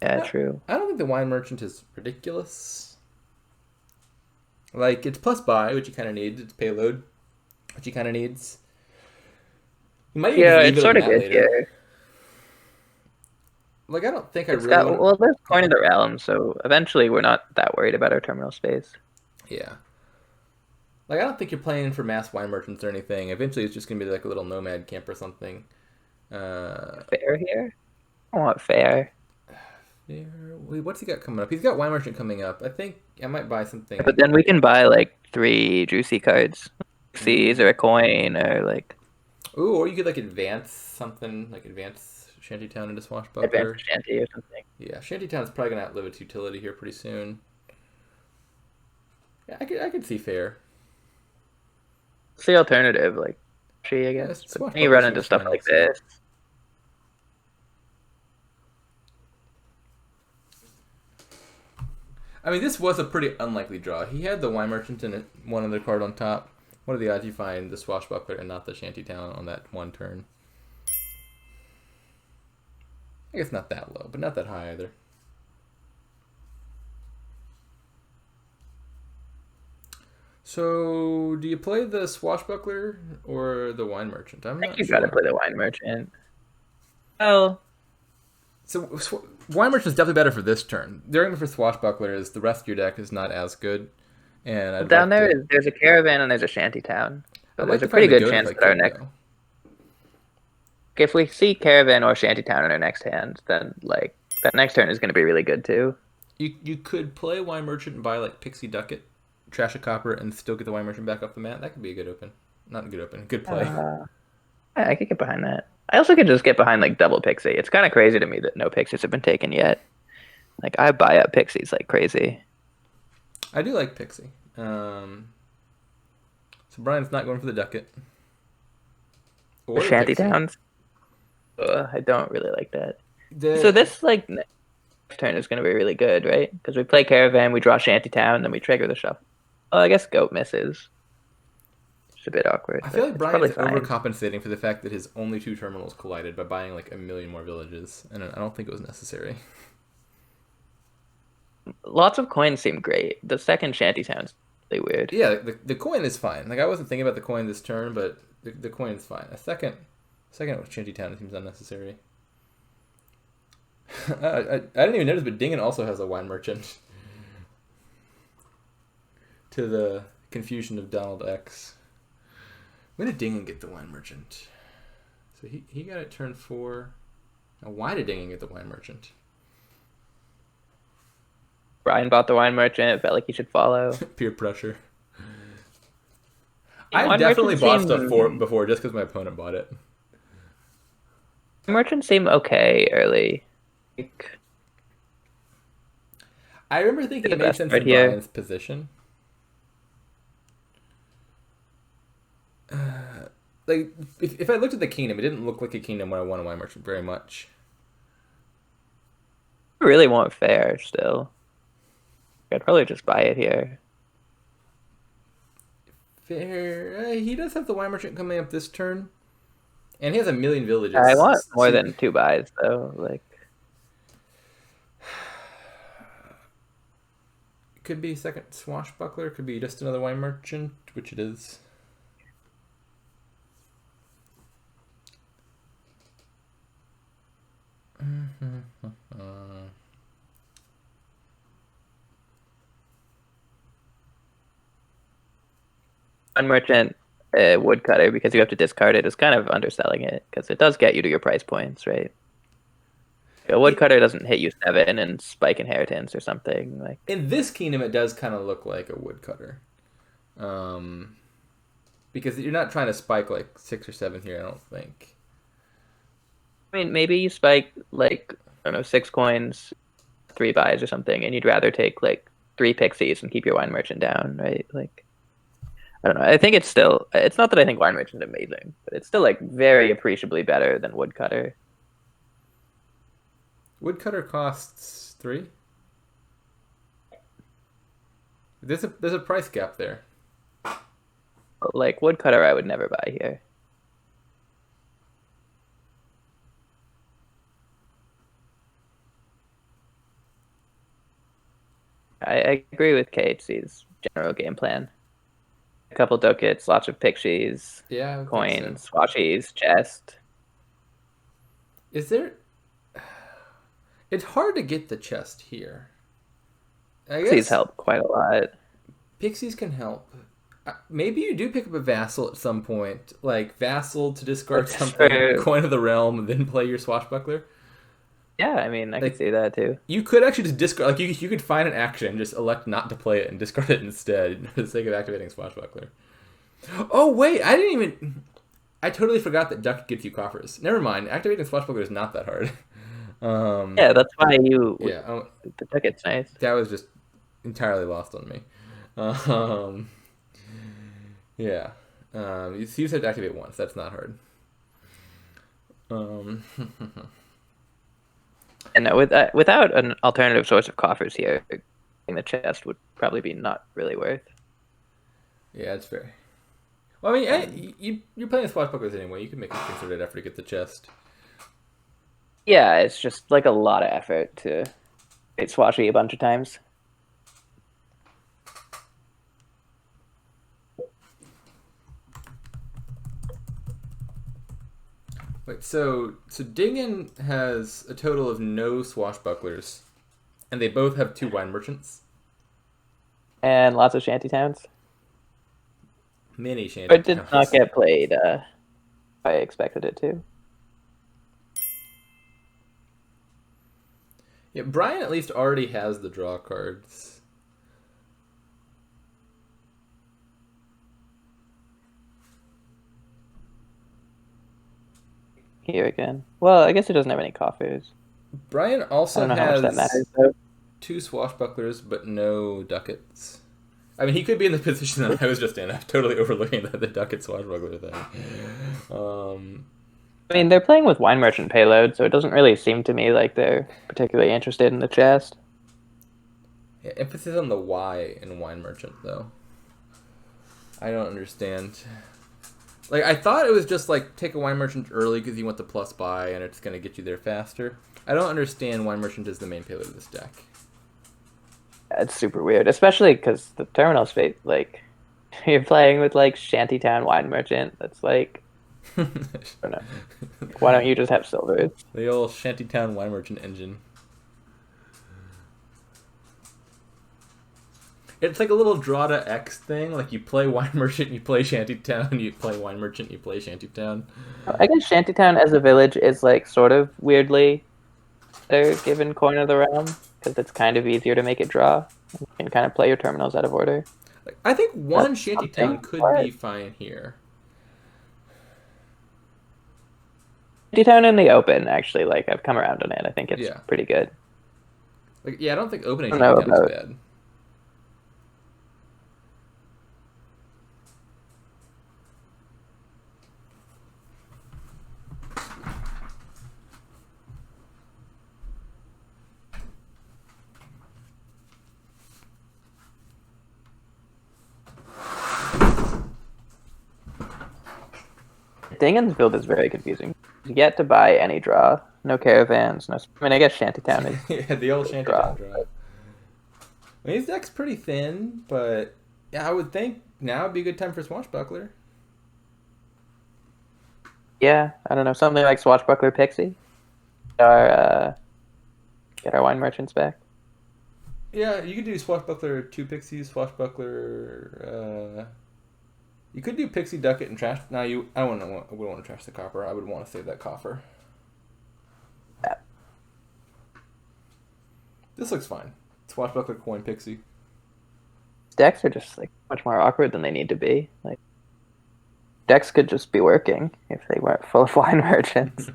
B: Yeah, true.
A: I don't think the Wine Merchant is ridiculous. Like, it's plus buy, which he kind of needs. It's payload, which he kind of needs. You might even
B: Yeah,
A: just leave
B: it's
A: it
B: sort
A: on
B: of
A: that
B: good
A: later.
B: here.
A: Like, I don't think I
B: It's
A: really
B: got
A: want.
B: well, there's Coin of the Realm, so eventually we're not that worried about our terminal space.
A: Yeah. Like, I don't think you're playing for mass Wine Merchants or anything. Eventually, it's just gonna be like a little nomad camp or something.
B: Fair here. I want fair.
A: Wait, what's he got coming up? He's got Wine Merchant coming up. I think I might buy
B: But
A: something.
B: then we can buy like 3 juicy cards. X's or a coin or like
A: Ooh, or you could like advance something, like advance Shantytown into
B: advanced
A: Swashbuckler.
B: shanty or something.
A: Yeah, Shantytown's probably gonna outlive its utility here pretty soon. Yeah, I could see fair.
B: It's the alternative, like she, I
A: Yeah,
B: guess. But then you
A: Swashbuckler
B: run into
A: seems
B: stuff
A: fine
B: like
A: also.
B: this.
A: I mean, this was a pretty unlikely draw. He had the Wine Merchant and one other card on top. What are the odds you find the Swashbuckler and not the Shantytown on that one turn? I guess not that low, but not that high either. So, do you play the Swashbuckler or the Wine Merchant? I'm
B: I think
A: not
B: you gotta
A: sure.
B: play the wine merchant. Oh,
A: So, Wine Merchant is definitely better for this turn. The argument for Swashbuckler is the rest of your deck is not as good, and
B: well,
A: I'd
B: down
A: like
B: there
A: to.
B: is there's a caravan and there's a shanty town. So
A: I'd like
B: there's
A: to
B: a
A: find
B: pretty
A: the
B: good
A: goat if
B: chance
A: I
B: that our
A: could,
B: next
A: though.
B: if we see caravan or shanty town in our next hand, then like that next turn is gonna be really good too.
A: You could play Wine Merchant and buy like Pixie Ducat, trash a copper, and still get the Wine Merchant back off the mat. That could be a good open. Not a good open. Good play.
B: Uh, I could get behind that. I also could just get behind like double pixie. It's kind of crazy to me that no pixies have been taken yet. Like I buy up pixies like crazy.
A: I do like Pixie. So Brian's not going for the Ducat
B: The
A: or the
B: shanty
A: Pixie.
B: towns. I don't really like that. So
A: The
B: this like next turn is going to be really good, right? Because we play caravan, we draw shanty town, then we trigger the shuffle. Oh, I guess goat misses. It's a bit awkward,
A: I feel
B: but
A: like
B: it's
A: Brian
B: probably
A: is
B: fine.
A: overcompensating for the fact that his only two terminals collided by buying like a million more villages, and I don't think it was necessary.
B: Lots of coins seem great. The second shanty town's really weird.
A: Yeah, the coin is fine. Like I wasn't thinking about the coin this turn, but the coin is fine. A second with Shantytown seems unnecessary. I didn't even notice, but Dingan also has a wine merchant. To the confusion of Donald X. When did Dingan get the wine merchant? So he got it turn 4. Now why did Dingan get the wine merchant?
B: Bryan bought the wine merchant. It felt like he should follow.
A: Peer pressure. I've
B: Wine
A: definitely
B: merchants
A: bought stuff for
B: seem
A: before just because my opponent bought it.
B: merchants seem okay early. Like,
A: I remember thinking
B: the
A: it made
B: best
A: sense
B: right
A: in
B: here.
A: Brian's position. Like if I looked at the kingdom, it didn't look like a kingdom when I won a wine merchant very much.
B: I really want fair still. I'd probably just buy it here.
A: Fair. He does have the wine merchant coming up this turn, and he has a million
B: I want
A: villages.
B: more than 2 buys though. Like
A: Could be second swashbuckler. Could be just another wine merchant, which it is.
B: one merchant woodcutter because you have to discard it is kind of underselling it because it does get you to your price points, right? A woodcutter doesn't hit you 7 and spike inheritance or something like.
A: In this kingdom, it does kind of look like a woodcutter, um, because you're not trying to spike like 6 or 7 here. I don't think.
B: I mean, maybe you spike like I don't know 6 coins, 3 buys or something, and you'd rather take like 3 pixies and keep your wine merchant down, right? Like I don't know. I think it's still. It's not that I think wine merchant is amazing, but it's still like very appreciably better than woodcutter.
A: Woodcutter costs 3. There's a price gap there.
B: But, like woodcutter, I would never buy here. I agree with KHC's general game plan. A couple ducats, lots of pixies,
A: Yeah, I would think so.
B: coins, washies, chest.
A: Is there? It's hard to get the chest here. I
B: Pixies
A: guess
B: help quite a lot.
A: pixies can help. Maybe you do pick up a vassal at some point, like vassal to discard
B: Just
A: something,
B: for
A: coin of the realm, and then play your swashbuckler.
B: Yeah, I mean, I could
A: Like
B: see that too.
A: you could actually just discard. Like you could find an action, just elect not to play it and discard it instead for the sake of activating Swashbuckler. Oh wait, I didn't even. I totally forgot that Duck gets you coffers. Never mind. Activating Swashbuckler is not that hard.
B: Yeah, that's why you
A: Yeah,
B: the ticket's nice.
A: that was just entirely lost on me. Um, yeah. You just have to activate once. That's not hard. Um,
B: And without an alternative source of coffers here, the chest would probably be not really worth.
A: yeah, that's fair. Well, I mean,
B: And
A: you're playing Swashbucklers anyway. You can make a concerted effort to get the chest.
B: yeah, it's just like a lot of effort to hit Swashy a bunch of times.
A: Wait, so Dingan has a total of no Swashbucklers, and they both have 2 wine merchants.
B: And lots of shanty towns.
A: Many shanty
B: But it did not
A: towns.
B: get played. I expected it to.
A: Yeah, Bryan at least already has the draw cards.
B: Here again. Well, I guess it doesn't have any coffers.
A: Bryan
B: I
A: also
B: don't know how much that
A: has
B: matters though.
A: 2 Swashbucklers, but no ducats. I mean, he could be in the position that I was just in. I'm totally overlooking the ducat Swashbuckler thing.
B: I mean, they're playing with wine merchant payload, so it doesn't really seem to me like they're particularly interested in the chest.
A: Yeah, emphasis on the Y in wine merchant, though. I don't understand. Like, I thought it was just like take a wine merchant early because you want the plus buy and it's gonna get you there faster. I don't understand wine merchant is the main payload of this deck.
B: It's super weird, especially because the terminal space, like, you're playing with like Shantytown wine merchant. That's like, I don't know. Why don't you just have silver?
A: The old shantytown wine merchant engine. It's like a little draw to X thing. Like you play wine merchant, you play shantytown, you play wine merchant, you play shantytown.
B: I guess Shantytown as a village is like sort of weirdly they're given coin of the realm because it's kind of easier to make it draw. You can kind of play your terminals out of order.
A: Like, I think one
B: That's
A: shantytown
B: something.
A: could
B: What?
A: be fine here.
B: Shantytown in the open, actually, like I've come around on it. I think it's
A: Yeah.
B: pretty good.
A: Like yeah, I don't think opening
B: I don't know
A: shantytown is
B: about
A: bad.
B: Dingan's build is very confusing. Yet to buy any draw. No caravans, no. I mean, I guess Shantytown is
A: Yeah, the old
B: draw.
A: shantytown draw. I mean, his deck's pretty thin, but yeah, I would think now would be a good time for Swashbuckler.
B: Yeah, I don't know. Something like Swashbuckler Pixie. Our, get our wine merchants back.
A: Yeah, you could do Swashbuckler 2 Pixies, Swashbuckler. You could do Pixie Ducat and trash. Now I wouldn't want to trash the copper. I would want to save that copper.
B: Yeah.
A: This looks fine. Swashbuckler coin Pixie.
B: Decks are just like much more awkward than they need to be. Like decks could just be working if they weren't full of wine merchants.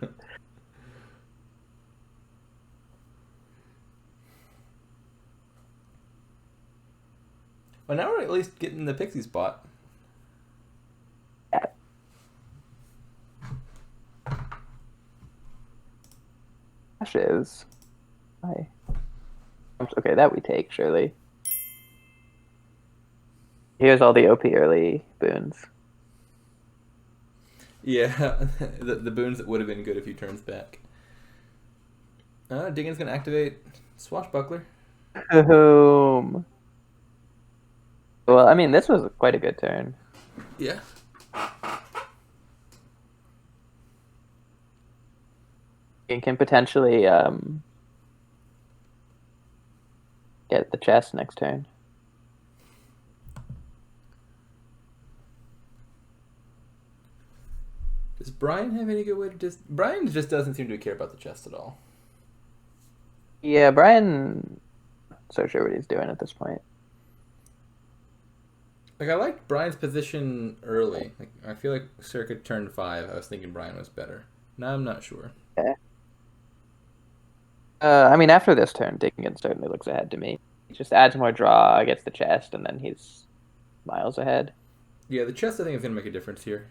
A: Well, now we're at least getting the Pixie spot.
B: Yeah. Ashes. Why? Okay, that we take surely. Here's all the OP early boons.
A: Yeah, the boons that would have been good a few turns back. Dingan's gonna activate Swashbuckler.
B: Boom. Well, I mean, this was quite a good turn.
A: Yeah.
B: You can potentially get the chest next turn.
A: Does Bryan have any good way to just? Bryan just doesn't seem to care about the chest at all.
B: Yeah, Bryan, not so sure what he's doing at this point.
A: Like I liked Brian's position early. Like I feel like circa turn 5, I was thinking Brian was better. Now I'm not sure.
B: Yeah. I mean, after this turn, Dingan certainly looks ahead to me. He just adds more draw, gets the chest, and then he's miles ahead.
A: Yeah, the chest I think is gonna make a difference here.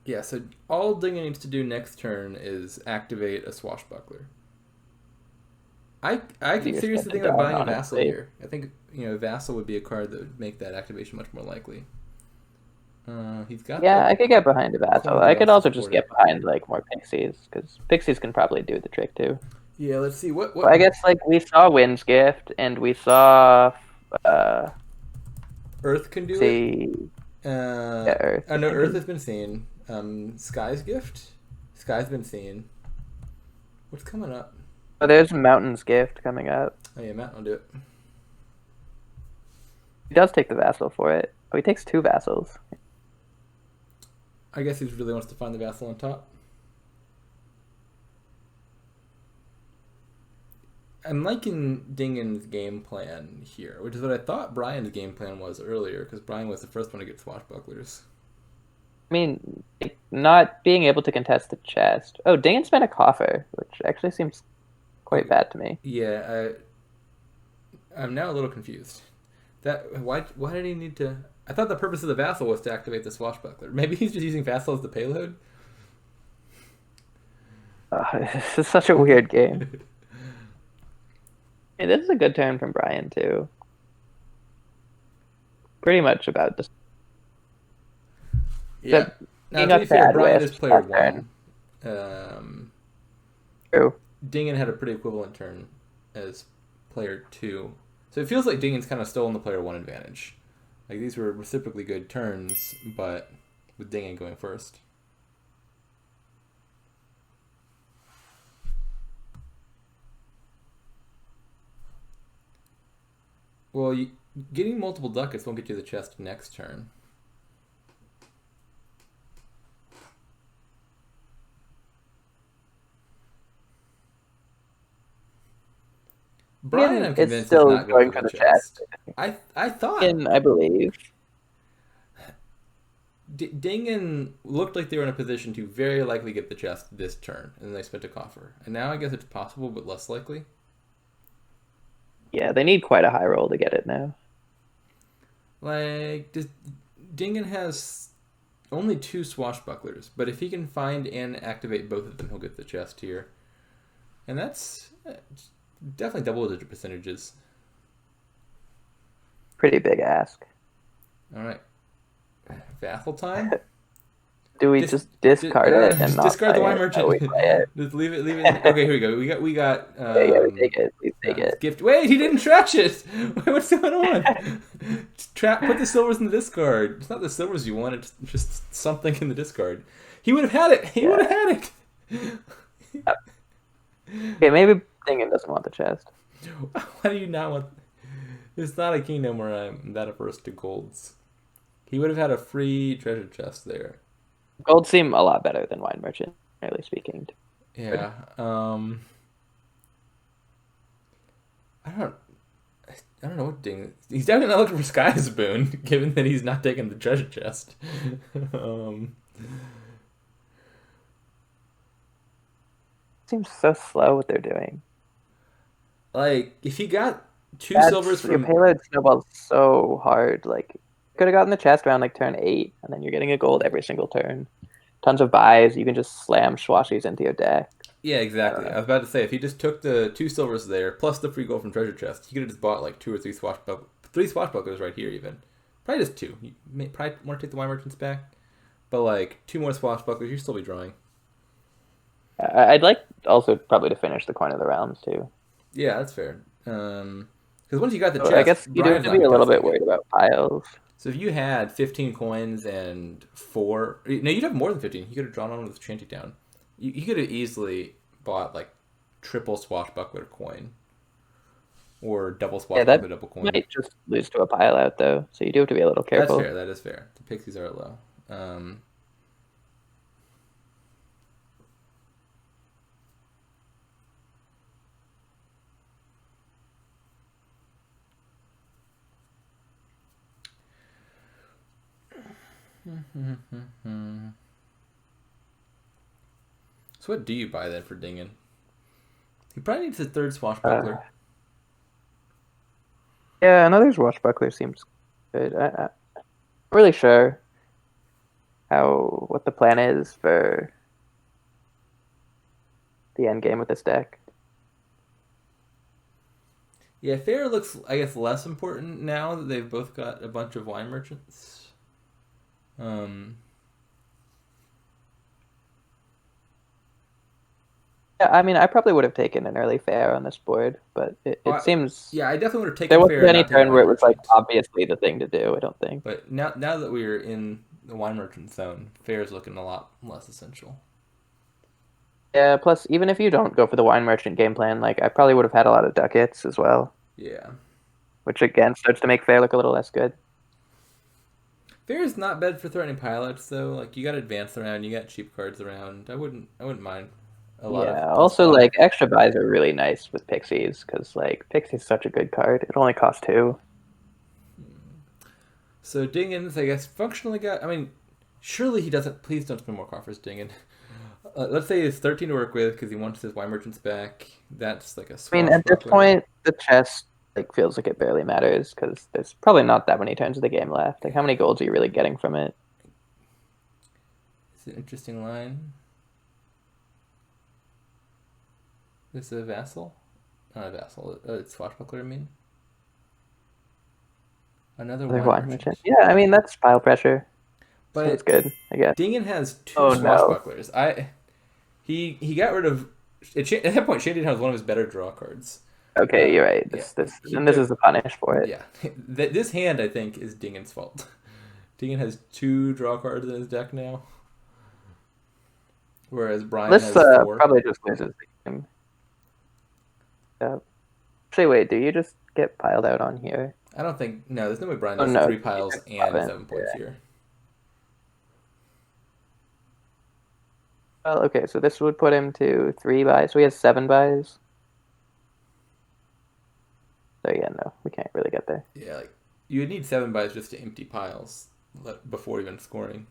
A: Yeah, so all Dingan needs to do next turn is activate a swashbuckler. I
B: Maybe
A: keep
B: you're
A: seriously
B: spending
A: thinking about
B: down,
A: buying a Vassal
B: honestly.
A: here. I think Vassal would be a card that would make that activation much more likely. He's got
B: Yeah,
A: the
B: I could get behind a Vassal.
A: coins
B: I could
A: well to
B: also just
A: support
B: get
A: it.
B: behind like more Pixies, because Pixies can probably do the trick too.
A: Yeah, let's see
B: Well,
A: what
B: I guess like we saw Wind's Gift, and we saw uh
A: Earth can do it.
B: see
A: Uh,
B: yeah, Earth.
A: I
B: I
A: know
B: think
A: Earth
B: is
A: has been seen. Sky's gift. Sky's been seen. What's coming up?
B: oh, there's Mountain's Gift coming up.
A: Oh yeah, Matt will do it.
B: He does take the Vassal for it. Oh, he takes two Vassals.
A: I guess he really wants to find the Vassal on top. I'm liking Dingan's game plan here, which is what I thought Brian's game plan was earlier, because Brian was the first one to get swashbucklers.
B: I mean, like, not being able to contest the chest. Oh, Dingan spent a coffer, which actually seems quite bad to me.
A: Yeah, I'm now a little confused. That why did he need to? I thought the purpose of the Vassal was to activate the swashbuckler. Maybe he's just using Vassal as the payload.
B: This is such a weird game. Hey, this is a good turn from Bryan too. Pretty much about this.
A: Yeah. Now
B: Being
A: to
B: up
A: be fair,
B: bad
A: Brian
B: with
A: is player
B: that turn.
A: 1.
B: True.
A: Dingan had a pretty equivalent turn as player 2. So it feels like Dingan's kind of stolen the player 1 advantage. Like these were reciprocally good turns, but with Dingan going first. Well, getting multiple ducats won't get you the chest next turn. Brian, I'm
B: It's
A: convinced, is
B: still
A: not going
B: going
A: for
B: for
A: the
B: the chest.
A: chest. I thought
B: I believe.
A: Dingan looked like they were in a position to very likely get the chest this turn, and then they spent a coffer. And now I guess it's possible, but less likely.
B: Yeah, they need quite a high roll to get it now.
A: Like, Dingan has only 2 swashbucklers, but if he can find and activate both of them, he'll get the chest here. And that's definitely double-digit percentages.
B: Pretty big ask.
A: All right. Vassal time?
B: Do we just discard it and
A: just
B: not
A: discard the
B: play
A: wine
B: it?
A: merchant.
B: We play it.
A: Just leave it. Okay, here we go. We got
B: Yeah, we take it. We take it.
A: gift. Wait, he didn't trash it. What's going on? Put the silvers in the discard. It's not the silvers you want. It's just something in the discard. He would have had it. He would have had it.
B: Okay, maybe Dingan doesn't want the chest.
A: Why do you not want? It's not a kingdom where I'm that averse to golds. He would have had a free treasure chest there.
B: Gold seem a lot better than Wine Merchant, generally speaking.
A: Yeah. I don't know what Ding. He's definitely not looking for Sky's boon, given that he's not taking the treasure chest.
B: Seems so slow what they're doing.
A: Like if he got 2
B: That's,
A: silvers
B: your
A: from
B: payload snowballs so hard. Like, could have gotten the chest around like turn 8, and then you're getting a gold every single turn. Tons of buys. You can just slam swashies into your deck.
A: yeah, exactly. I was about to say if he just took the 2 silvers there plus the free gold from treasure chest, he could have just bought like 2 or 3 swashbucklers right here even. Probably just 2. You may probably want to take the wine merchants back, but like 2 more swashbucklers, you'd still be drawing.
B: I'd like also probably to finish the Coin of the Realms too.
A: Yeah, that's fair. Because once you got the
B: So
A: chest,
B: I guess you do have
A: Brian's
B: to
A: not
B: be a little bit
A: contesting it.
B: worried about piles.
A: So if you had 15 coins and 4, no, you'd have more than 15. You could have drawn on with Shantytown. You could have easily bought like triple swashbuckler coin or double
B: Yeah,
A: swashbuckler
B: that
A: double coin.
B: might just lose to a pile out though. So you do have to be a little careful.
A: That's fair. That is fair. The pixies are low. So what do you buy then for Dingan? He probably needs a third
B: Uh,
A: swashbuckler.
B: yeah, another swashbuckler seems good. I'm really sure what the plan is for the end game with this deck.
A: Yeah, Fair looks, I guess, less important now that they've both got a bunch of wine merchants. Um,
B: Yeah, I mean, I probably would have taken an early fair on this board, but
A: oh,
B: it seems
A: yeah, I definitely would have
B: there
A: taken Fair
B: wasn't
A: and
B: any
A: not taken
B: turn where
A: wine
B: it was like
A: merchant.
B: obviously the thing to do. I don't think.
A: But now that we're in the wine merchant zone, Fair is looking a lot less essential.
B: Yeah. Plus, even if you don't go for the wine merchant game plan, like I probably would have had a lot of ducats as well,
A: Yeah.
B: which again starts to make fair look a little less good.
A: Fair is not bad for threatening pilots though. Like you got advance around, you got cheap cards around. I wouldn't mind a lot of
B: Yeah.
A: plus
B: Also,
A: one.
B: like extra buys are really nice with pixies because like pixie's such a good card. It only costs 2.
A: So Dingan's, I guess, functionally got. I mean, surely he doesn't. Please don't spend more coffers, Dingan. Let's say it's 13 to work with because he wants his wine merchants back. That's like a
B: I mean, at this
A: swashbuckler.
B: point, the chest like feels like it barely matters because there's probably not that many turns of the game left. Like, how many golds are you really getting from it?
A: It's an interesting line. This is a vassal? Not a vassal. It's swashbuckler, I mean. Another
B: Other
A: wine
B: wine merchant.
A: merchant.
B: Yeah, I mean that's pile pressure. Seems
A: But
B: good, I guess.
A: Dingan has two
B: Oh no.
A: swashbucklers. He got rid of. At that point, Shandy has one of his better draw cards.
B: Okay, you're right.
A: Yeah, he
B: And this
A: took.
B: is the punish for it.
A: Yeah, this hand I think is Dingan's fault. Dingan has 2 draw cards in his deck now, whereas Bryan
B: This
A: has 4.
B: probably just loses the game. Actually, wait. Do you just get piled out on here?
A: I don't think no. There's no way Bryan
B: Oh
A: does
B: no,
A: 3
B: you
A: piles
B: took
A: and
B: province.
A: 7 points here.
B: Well, okay, so this would put him to 3 buys. So he has 7 buys. So yeah, no, we can't really get there.
A: Yeah, like you would need 7 buys just to empty piles before even scoring.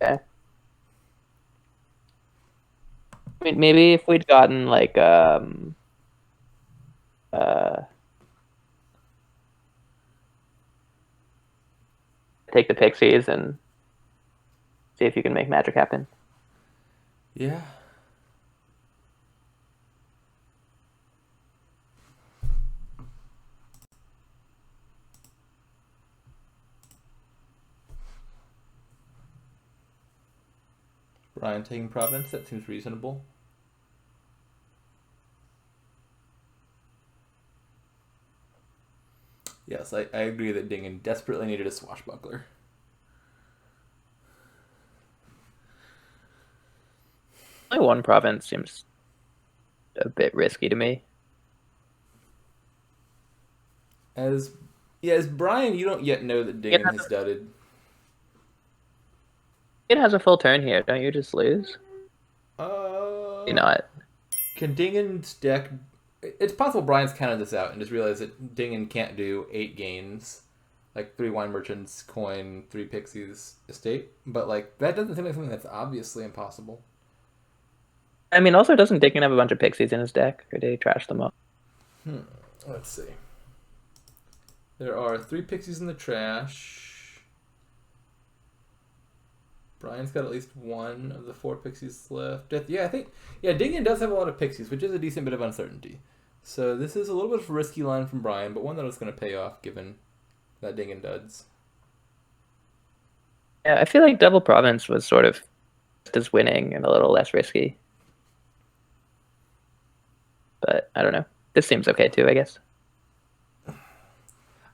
B: Okay. I mean, maybe if we'd gotten like uh take the pixies and see if you can make magic happen.
A: Yeah. Bryan taking Providence, that seems reasonable. Yes, I agree that Dingan desperately needed a swashbuckler.
B: Only one province seems a bit risky to me.
A: As Bryan, you don't yet know that
B: It
A: Dingan
B: has,
A: has dudded.
B: it has a full turn here. Don't you just lose? You
A: Uh,
B: not.
A: can Dingan's deck? It's possible Bryan's counted this out and just realized that Dingan can't do 8 gains, like 3 wine merchants, coin, 3 pixies, estate. But like that doesn't seem like something that's obviously impossible.
B: I mean, also doesn't Dingan have a bunch of pixies in his deck, or did he trash them all?
A: Let's see. There are 3 pixies in the trash. Bryan's got at least 1 of the 4 pixies left. Yeah, I think Dingan does have a lot of pixies, which is a decent bit of uncertainty. So this is a little bit of a risky line from Bryan, but one that is going to pay off given that Dingan duds.
B: Yeah, I feel like double province was sort of just as winning and a little less risky. But I don't know. This seems okay too, I guess.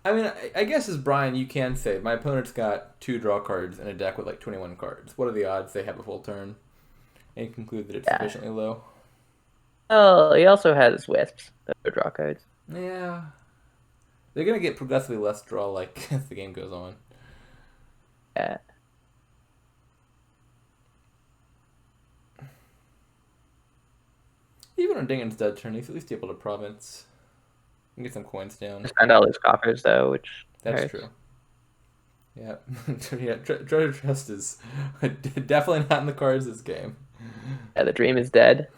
A: I mean, I guess as Bryan, you can say my opponent's got 2 draw cards in a deck with like 21 cards. What are the odds they have a full turn? And conclude that it's
B: Yeah.
A: sufficiently low.
B: Oh, he also has wisps. Those are draw cards.
A: Yeah, they're gonna get progressively less draw like as the game goes on.
B: Yeah.
A: Even on Dingan's dead turn, he's at least able to province and get some coins down.
B: Spend all his coffers though, which
A: That's
B: hurts.
A: true. Yeah, yeah. Treasure chest is definitely not in the cards this game.
B: Yeah, the dream is dead.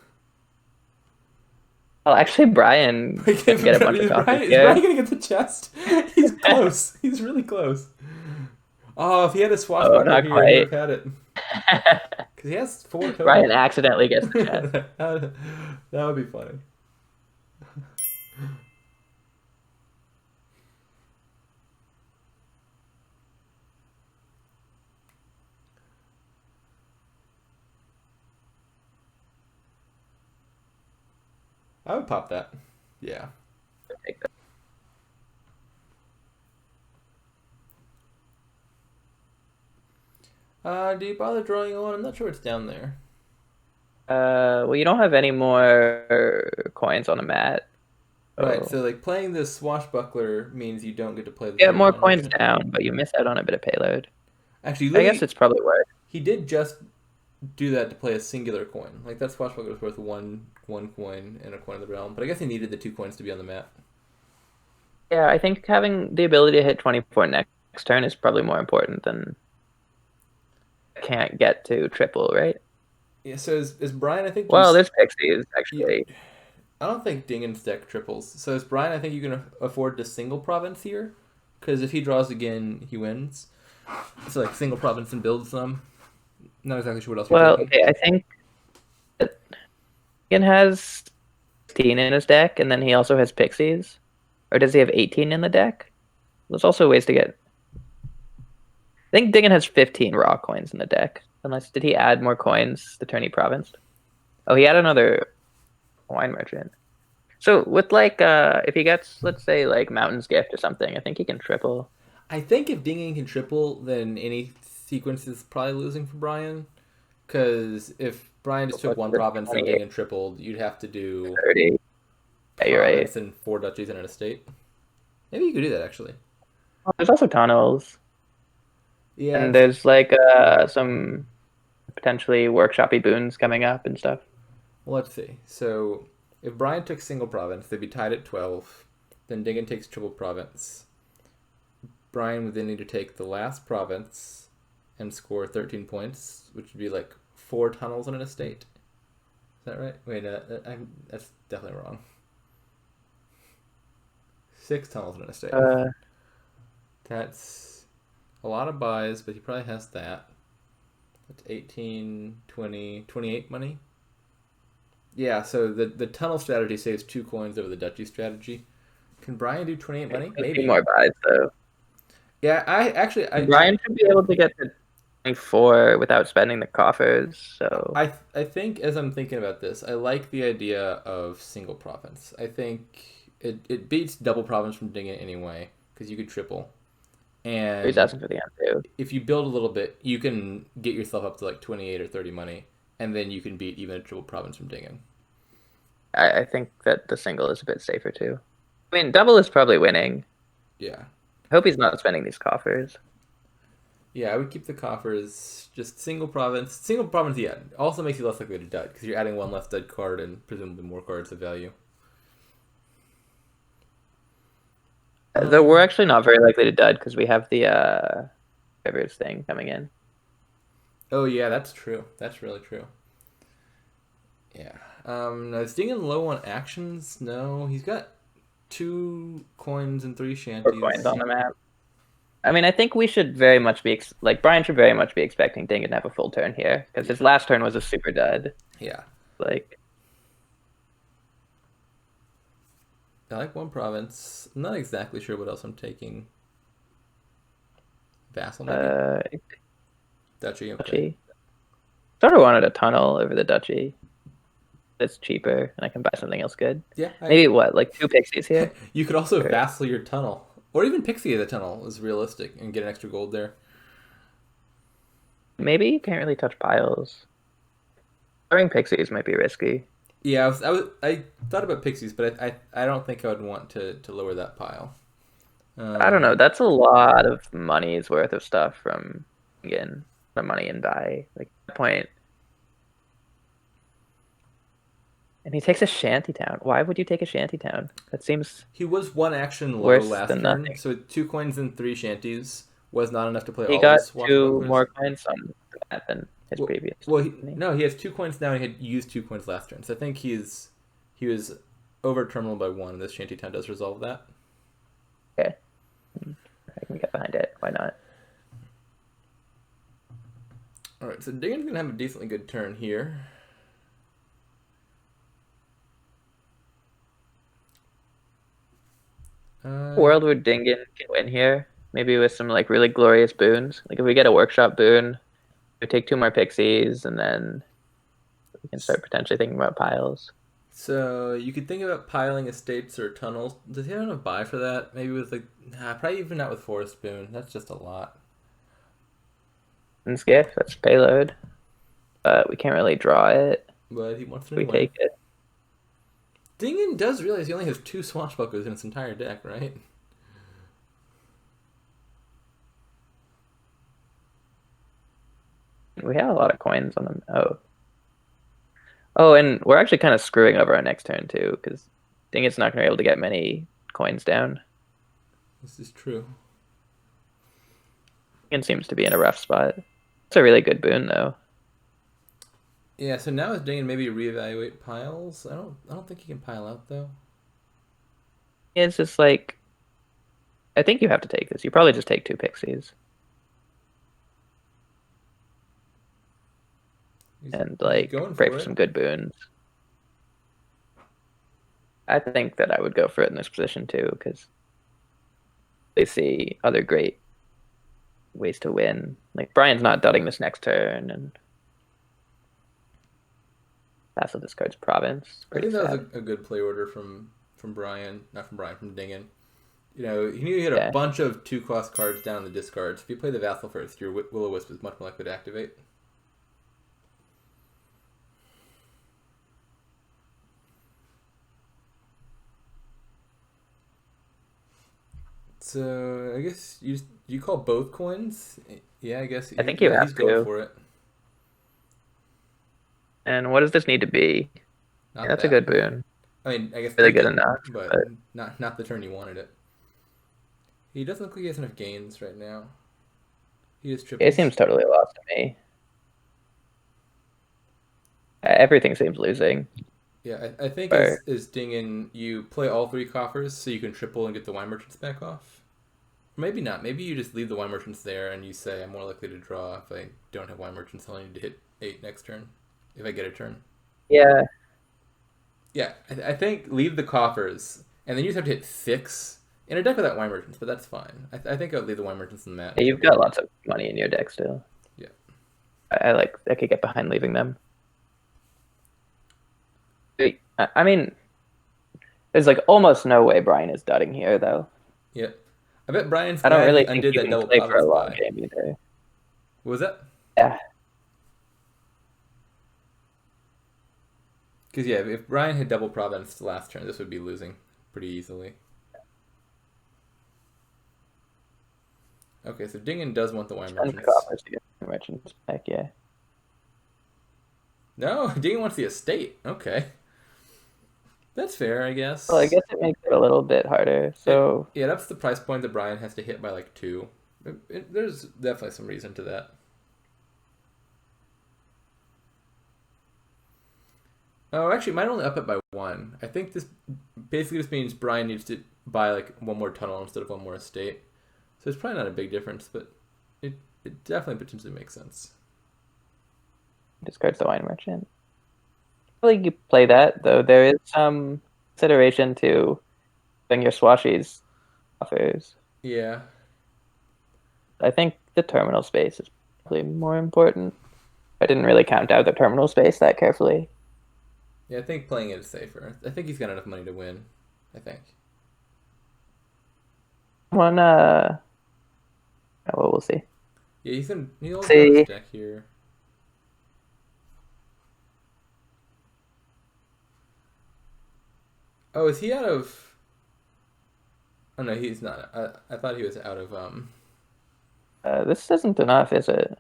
B: Well, actually, Bryan can get a bunch of coffers
A: Is
B: here.
A: Bryan gonna get the chest? He's close. He's really close. Oh, if he had a
B: Oh,
A: swashbuckler
B: not
A: here, he would
B: quite.
A: have had it. Because he has four
B: Bryan
A: total.
B: accidentally gets the chest.
A: That would be funny. I would pop that. Yeah. Do you bother drawing one? I'm not sure what's down there.
B: Well, you don't have any more coins on the mat.
A: Right,
B: Oh,
A: so like playing this swashbuckler means you don't get to play the
B: you get
A: third
B: more
A: one
B: coins
A: merchant.
B: down, but you miss out on a bit of payload.
A: Actually,
B: I guess
A: literally,
B: it's probably worth.
A: he did just do that to play a singular coin. Like that swashbuckler was worth one coin and a coin of the realm, but I guess he needed the 2 coins to be on the map.
B: Yeah, I think having the ability to hit 24 next turn is probably more important than can't get to triple, right?
A: Yeah, so is Bryan? I think
B: Well, there's Pixies
A: you.
B: actually.
A: I don't think Dingan's deck triples. So is Bryan? I think you can afford to single province here, because if he draws again, he wins. So like single province and builds them. Not exactly sure what else you're
B: Well,
A: taking.
B: okay, I think that Ian has 16 in his deck, and then he also has Pixies. Or does he have 18 in the deck? There's also ways to get. I think Dingan has 15 raw coins in the deck. Unless did he add more coins the turn he provinced? Oh, he had another wine merchant. So with like if he gets, let's say, like Mountain's Gift or something, I think he can triple.
A: I think if Dingan can triple, then any sequence is probably losing for Bryan. Because if Bryan just took
B: What's
A: one
B: the
A: province and
B: 28,
A: Dingan tripled, you'd have to do
B: 30? Yeah, you're right.
A: province and 4 duchies and an estate. Maybe you could do that actually.
B: Well, there's also tunnels,
A: Yeah.
B: and there's like some potentially workshoppy boons coming up and stuff.
A: Well, let's see. So if Bryan took single province, they'd be tied at 12. Then Dingan takes triple province. Bryan would then need to take the last province and score 13 points, which would be like 4 tunnels and an estate. Is that right? Wait, that's definitely wrong. 6 tunnels and an estate.
B: Uh,
A: That's a lot of buys, but he probably has that. That's 18, 20, 28 money. Yeah, so the tunnel strategy saves 2 coins over the duchy strategy. Can Bryan do 28 money?
B: a few
A: Maybe.
B: more buys though.
A: Yeah, I actually
B: Bryan should be able to get to 24 without spending the coffers. So
A: I think as I'm thinking about this, I like the idea of single province. I think it beats double province from Dingan anyway because you could triple.
B: he's
A: And
B: asking for the end too.
A: if you build a little bit, you can get yourself up to like 28 or 30 money, and then you can beat even a triple province from Dingan.
B: I think that the single is a bit safer too. I mean, double is probably winning.
A: Yeah.
B: I hope he's not spending these coffers.
A: Yeah, I would keep the coffers just single province. Single province, yeah, also makes you less likely to dud because you're adding one less dud card and presumably more cards of value.
B: Though we're actually not very likely to dud because we have the Rivers thing coming in.
A: Oh yeah, that's true. That's really true. Yeah. Now is Dingan low on actions? No, he's got 2 coins and 3 shanties.
B: 4 coins on the map. I mean, I think we should very much be like Bryan should very much be expecting Dingan to have a full turn here because his last turn was a super dud.
A: Yeah.
B: Like,
A: I like one province. I'm not exactly sure what else I'm taking. Vassal maybe? Duchy, okay.
B: Duchy. Sort of wanted a tunnel over the Duchy. It's cheaper, and I can buy something else good.
A: Yeah.
B: Maybe what, like 2 Pixies here?
A: You could also
B: Sure.
A: vassal your tunnel. Or even Pixie the tunnel is realistic and get an extra gold there.
B: Maybe you can't really touch piles. Throwing Pixies might be risky.
A: Yeah, I thought about pixies, but I don't think I would want to lower that pile.
B: I don't know. That's a lot of money's worth of stuff from, again, the money and buy. Like, at that point. And he takes a shantytown. Why would you take a shantytown? That seems
A: He was one action low
B: worse
A: last
B: than
A: turn,
B: nothing.
A: so 2 coins and 3 shanties was not enough to play
B: He
A: all
B: got
A: his swashbuckling
B: two
A: coins.
B: more coins on that than his
A: Well,
B: previous.
A: well,
B: didn't he?
A: no, he has 2 coins now. And he had used 2 coins last turn, so I think he was over terminal by one. This Shantytown does resolve that.
B: Okay, I can get behind it. Why not?
A: All right, so Dingan's gonna have a decently good turn here.
B: World where Dingan can win here, maybe with some like really glorious boons. Like if we get a workshop boon, we take 2 more pixies, and then we can start potentially thinking about piles.
A: So you could think about piling estates or tunnels. Does he have enough buy for that? Maybe with like, probably even not with Forest Boon. That's just a lot.
B: And skiff, that's payload, but we can't really draw it.
A: But he wants to
B: We
A: win.
B: take it.
A: Dingan does realize he only has 2 swashbucklers in his entire deck, right?
B: We have a lot of coins on them. Oh, and we're actually kind of screwing over our next turn too, because Dingan's not going to be able to get many coins down.
A: This is true.
B: Dingan seems to be in a rough spot. It's a really good boon though.
A: Yeah, so now is Dingan maybe reevaluate piles? I don't think he can pile out though.
B: It's just like, I think you have to take this. You probably just take 2 pixies. And like pray for some good boons. I think that I would go for it in this position too, because they see other great ways to win. Like Bryan's not dutting this next turn, and Vassal discards province.
A: I think
B: Pretty
A: that was
B: sad.
A: a good play order from Bryan, not from Bryan, from Dingan. You know, he knew he had
B: Yeah.
A: a bunch of 2-cost cards down in the discards. If you play the Vassal first, your Will-O-Wisp is much more likely to activate. So I guess you call both coins. Yeah, I guess
B: I think you have
A: he's going
B: to.
A: for it.
B: And what does this need to be?
A: Not
B: Yeah, that's
A: that.
B: a good boon.
A: I mean, I guess
B: Really
A: take
B: good
A: it,
B: enough.
A: but not the turn you wanted it. He doesn't look like he has enough gains right now. He has triples.
B: It seems totally lost to me. Everything seems losing.
A: Yeah, I think
B: Or,
A: as Dingan, you play all 3 coffers so you can triple and get the wine merchants back off. Or maybe not. Maybe you just leave the wine merchants there and you say, I'm more likely to draw if I don't have wine merchants. I'll need to hit 8 next turn if I get a turn.
B: yeah,
A: Yeah, I think leave the coffers and then you just have to hit 6 in a deck without wine merchants, but that's fine. I think I'll leave the wine merchants in that.
B: you've got lots of money in your deck still.
A: Yeah.
B: I could get behind leaving them. I mean, there's like almost no way Bryan is dutting here though.
A: Yeah. I bet Bryan's
B: I don't
A: glad
B: really
A: he
B: think
A: undid
B: you
A: that
B: can
A: double
B: play for a
A: province
B: long
A: buy.
B: game either.
A: What was that?
B: Yeah.
A: Because, yeah, if Bryan had double province last turn, this would be losing pretty easily. Okay, so Dingan does want the wine merchants.
B: Merchants back, yeah.
A: No, Dingan wants the estate. Okay. That's fair, I guess.
B: Well, I guess it makes it a little bit harder. So
A: yeah, that's the price point that Bryan has to hit by like 2. There's definitely some reason to that. Oh, actually, it might only up it by 1. I think this basically just means Bryan needs to buy like 1 more tunnel instead of 1 more estate. So it's probably not a big difference, but it definitely potentially makes sense.
B: discards the wine merchant. I feel like you play that though. There is some consideration to putting your swashies offers.
A: Yeah.
B: I think the terminal space is probably more important. I didn't really count out the terminal space that carefully.
A: Yeah, I think playing it is safer. I think he's got enough money to win. I think.
B: Well, we'll see.
A: Yeah, he'll got
B: See.
A: his deck here. Oh, is he out of? Oh no, he's not. I thought he was out of.
B: This isn't enough, is it?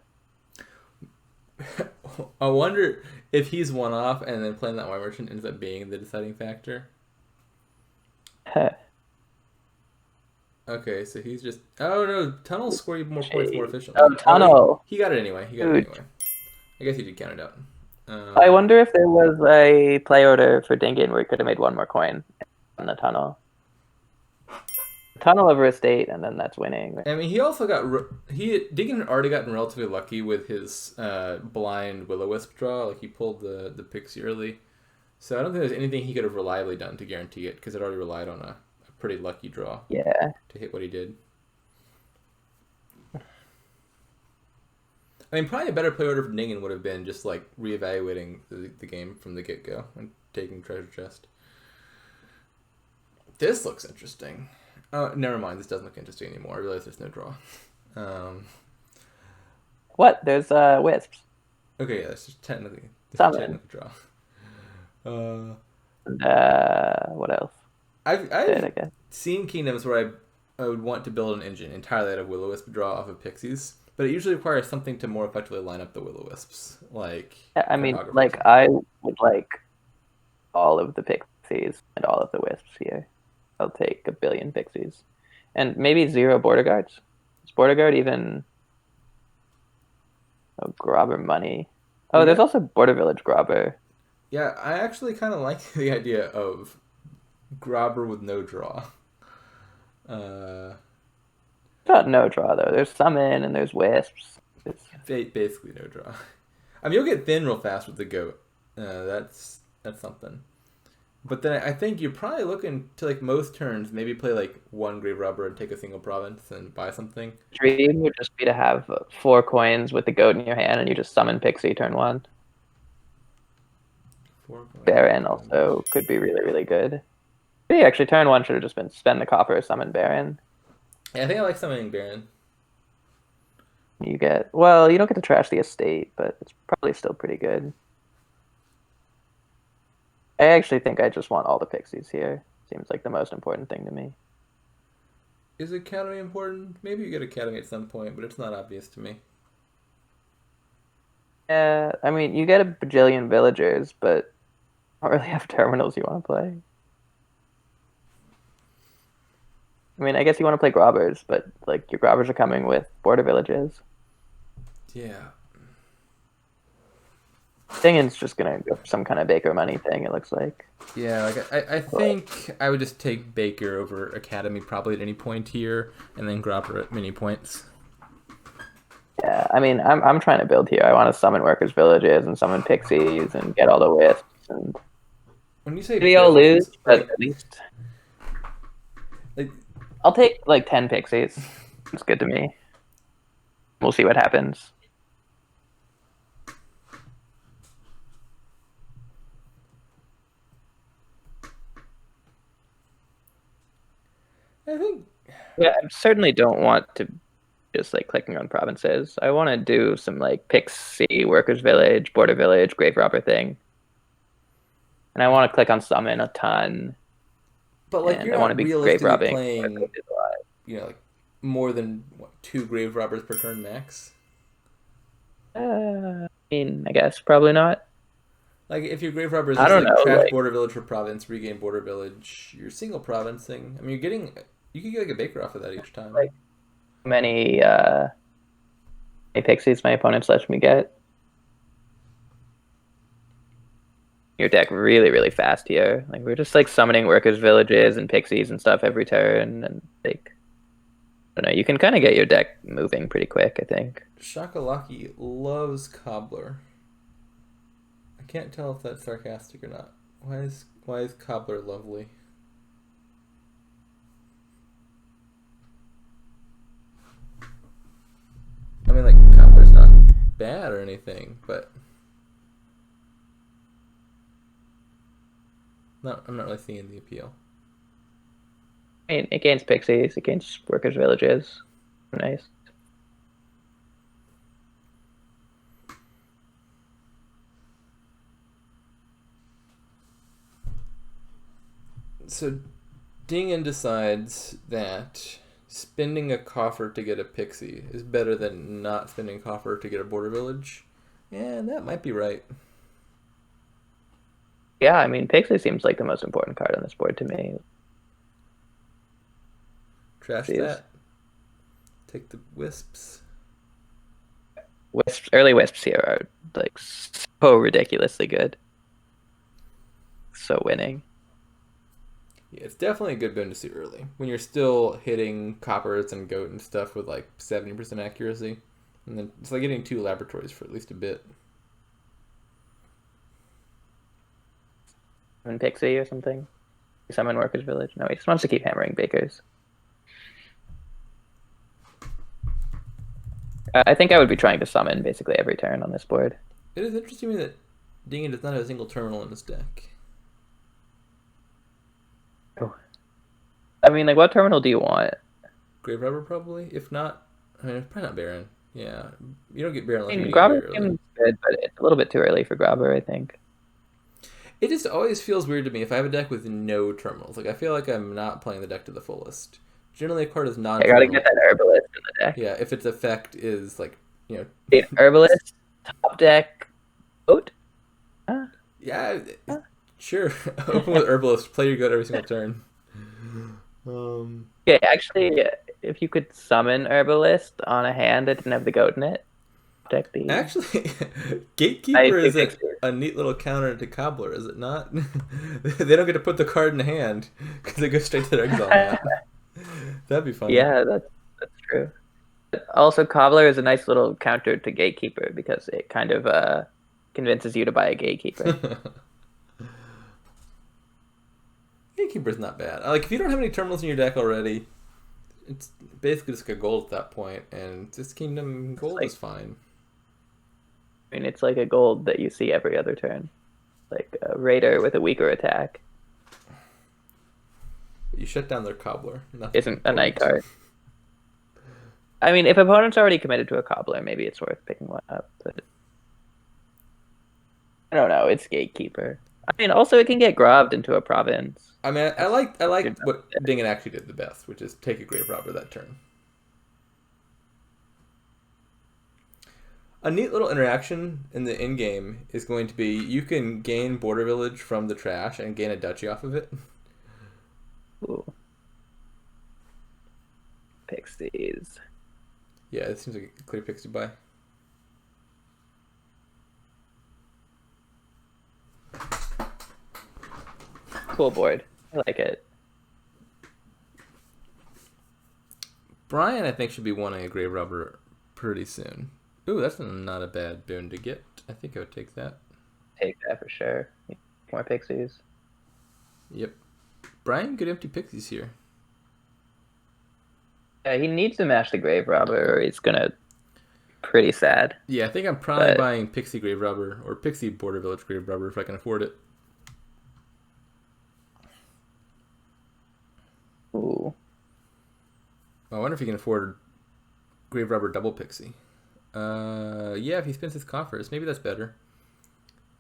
A: I wonder if he's one off and then playing that wine merchant ends up being the deciding factor. Okay, so he's just. Oh no, tunnels score you more points more
B: Jeez. Oh,
A: efficiently. Oh,
B: tunnel.
A: he got it anyway. He got it
B: Dude,
A: anyway. I guess he did count it out.
B: I
A: Um,
B: wonder if there was a play order for Dingan where he could have made one more coin on the tunnel. Tunnel over a state, and then that's winning.
A: I mean, he also got he Dingan had already gotten relatively lucky with his blind will-o-wisp draw. Like he pulled the pixie early, so I don't think there's anything he could have reliably done to guarantee it because it already relied on a pretty lucky draw
B: Yeah.
A: to hit what he did. I mean, probably a better play order for Dingan would have been just like reevaluating the game from the get-go and taking treasure chest. This looks interesting. Oh, never mind. This doesn't look interesting anymore. I realize there's no draw. Um,
B: What? There's wisps.
A: okay, yeah, this is technically
B: Summon.
A: draw. Uh,
B: What else?
A: I've
B: I guess.
A: seen kingdoms where I would want to build an engine entirely out of will-o-wisp draw off of pixies, but it usually requires something to more effectively line up the will-o-wisps, like
B: Yeah, I mean,
A: cartography or
B: like
A: something.
B: I would like all of the pixies and all of the wisps here. I'll take a billion pixies, and maybe zero border guards. Is border guard even a grobber money? Oh,
A: We
B: there's
A: got
B: also border village grobber.
A: yeah. I actually kind of like the idea of grobber with no draw. Uh,
B: Not no draw though. There's summon and there's wisps. It's,
A: basically no draw. I mean, you'll get thin real fast with the goat. That's something. But then I think you're probably looking to like most turns, maybe play like one grave robber and take a single province and buy something.
B: dream would just be to have 4 coins with the goat in your hand, and you just summon pixie turn one.
A: 4 coins.
B: Baron also could be really really good. Yeah, actually, turn one should have just been spend the copper, summon Baron.
A: Yeah, I think I like summoning Baron.
B: You get well, you don't get to trash the estate, but it's probably still pretty good. I actually think I just want all the pixies here. Seems like the most important thing to me.
A: Is Academy important? Maybe you get Academy at some point, but it's not obvious to me.
B: Yeah, I mean, you get a bajillion villagers, but don't really have terminals you want to play. I mean, I guess you want to play grobbers, but like your grobbers are coming with border villages.
A: Yeah.
B: Dingan's just gonna go for some kind of Baker money thing. It looks like.
A: Yeah, like I think I would just take Baker over Academy probably at any point here, and then Grobber at many points.
B: Yeah, I mean, I'm trying to build here. I want to summon workers' villages and summon pixies and get all the wisps. And
A: When you say
B: maybe I'll lose,
A: builds,
B: but at least
A: like
B: I'll take like 10 pixies. It's good to me. We'll see what happens.
A: I think
B: Yeah, I certainly don't want to just like clicking on provinces. I want to do some like pixie, workers' village, border village, grave robber thing. And I want to click on summon a ton.
A: but like
B: And
A: you're
B: I want to
A: not
B: be grave
A: realistically
B: robbing.
A: playing, like more than what, 2 grave robbers per turn max.
B: I mean, I guess probably not.
A: Like if your grave robber is
B: I
A: just
B: don't
A: like
B: know.
A: trash
B: Like,
A: border village for province, regain border village, you're single provincing. I mean, you can get like a Baker off of that each time.
B: like many pixies my opponents let me get. Your deck really, really fast here. Like we're just like summoning workers' villages and pixies and stuff every turn, and like I don't know. You can kind of get your deck moving pretty quick, I think.
A: Shakalaki loves Cobbler. I can't tell if that's sarcastic or not. Why is Cobbler lovely? I mean, like Cobbler's not bad or anything, but I'm not really seeing the appeal.
B: I mean, it gains pixies, it gains workers' villages. Nice.
A: So Dingan decides that spending a coffer to get a pixie is better than not spending a coffer to get a border village. And that might be right.
B: Yeah, I mean, pixie seems like the most important card on this board to me.
A: Trash that. Take the wisps.
B: Early wisps here are like so ridiculously good. So winning.
A: Yeah, it's definitely a good boon to see early when you're still hitting coppers and goat and stuff with like 70% accuracy, and then it's like getting 2 laboratories for at least a bit.
B: Summon Pixie or something. Summon Workers Village. No, he just wants to keep hammering bakers. I think I would be trying to summon basically every turn on this board.
A: It is interesting to me that Dingan does not have a single terminal in his deck.
B: Oh. I mean, like, what terminal do you want?
A: Grave Robber, probably. If not, I mean, it's probably not Baron. Yeah, you don't get Baron unless you get
B: Grobber
A: very early.
B: seems good, but it's a little bit too early for Grobber, I think.
A: It just always feels weird to me if I have a deck with no terminals. Like, I feel like I'm not playing the deck to the fullest. Generally, a card is
B: I
A: non-terminal.
B: gotta get that Herbalist in the deck.
A: Yeah, if its effect is, like, you know...
B: Wait, Herbalist, top deck, goat?
A: Yeah, sure. Open with Herbalist. Play your goat every single turn.
B: Yeah, actually, if you could summon Herbalist on a hand that didn't have the goat in it, deck the...
A: Actually, Gatekeeper is a neat little counter to Cobbler, is it not? They don't get to put the card in hand because they go straight to their exile map. That'd be fun.
B: Yeah, that's true. Also, Cobbler is a nice little counter to Gatekeeper because it kind of convinces you to buy a Gatekeeper.
A: Gatekeeper's not bad. Like, if you don't have any terminals in your deck already, it's basically just like a gold at that point, and this Kingdom gold is fine.
B: I mean, it's like a gold that you see every other turn. Like a Raider with a weaker attack.
A: You shut down their Cobbler.
B: Isn't a night card. I mean, if opponent's already committed to a Cobbler, maybe it's worth picking one up, but I don't know, it's Gatekeeper. I mean, also it can get grobbed into a province.
A: I mean, I like what Dingan actually did the best, which is take a Grave Robber that turn. A neat little interaction in the in-game is going to be you can gain Border Village from the trash and gain a duchy off of it.
B: Ooh. Pixies.
A: Yeah, it seems like a clear Pixie buy.
B: Cool board. I like it.
A: Bryan, I think, should be wanting a Grave Robber pretty soon. Ooh, that's not a bad boon to get. I think I would take that.
B: Take that for sure. More Pixies.
A: Yep. Bryan could empty Pixies here.
B: Yeah, he needs to match the Grave Robber or he's gonna be pretty sad.
A: Yeah, I think I'm probably buying Pixie Grave Robber or Pixie Border Village Grave Robber if I can afford it.
B: Ooh.
A: I wonder if he can afford Grave Robber Double Pixie. Yeah, if he spends his coffers, maybe that's better.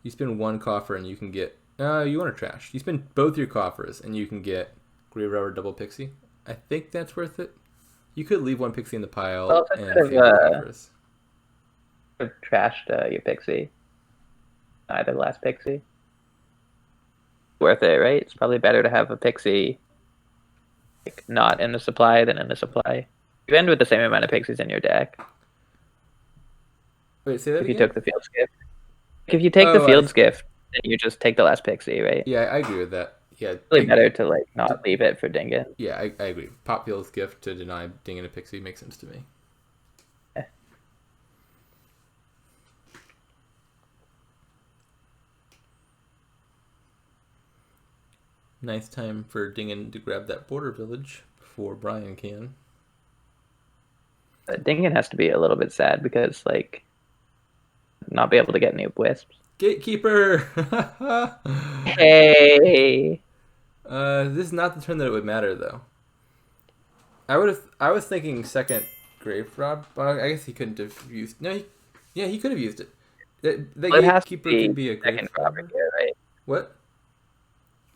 A: You spend one coffer and you can get... you want to trash. You spend both your coffers and you can get Grave Robber Double Pixie. I think that's worth it. You could leave one Pixie in the pile and save the coffers.
B: Trashed your Pixie. Either last Pixie. Worth it, right? It's probably better to have a Pixie like, not in the supply than in the supply. You end with the same amount of Pixies in your deck.
A: Wait, say that
B: if
A: again?
B: You took the Field's Gift. If you take the Field's Gift, then you just take the last Pixie, right?
A: Yeah, I agree with that. Yeah,
B: it's really better to like not leave it for Dingan.
A: Yeah, I agree. Pop Field's Gift to deny Dingan a Pixie makes sense to me.
B: Yeah.
A: Nice time for Dingan to grab that Border Village before Bryan can.
B: Dingan has to be a little bit sad because, like, not be able to get any wisps.
A: Gatekeeper!
B: Hey!
A: This is not the turn that it would matter, though. I was thinking second Grave Rob. I guess he couldn't have used... No, he could have used it. The Gatekeeper could be a Grave Robber
B: here, right?
A: What?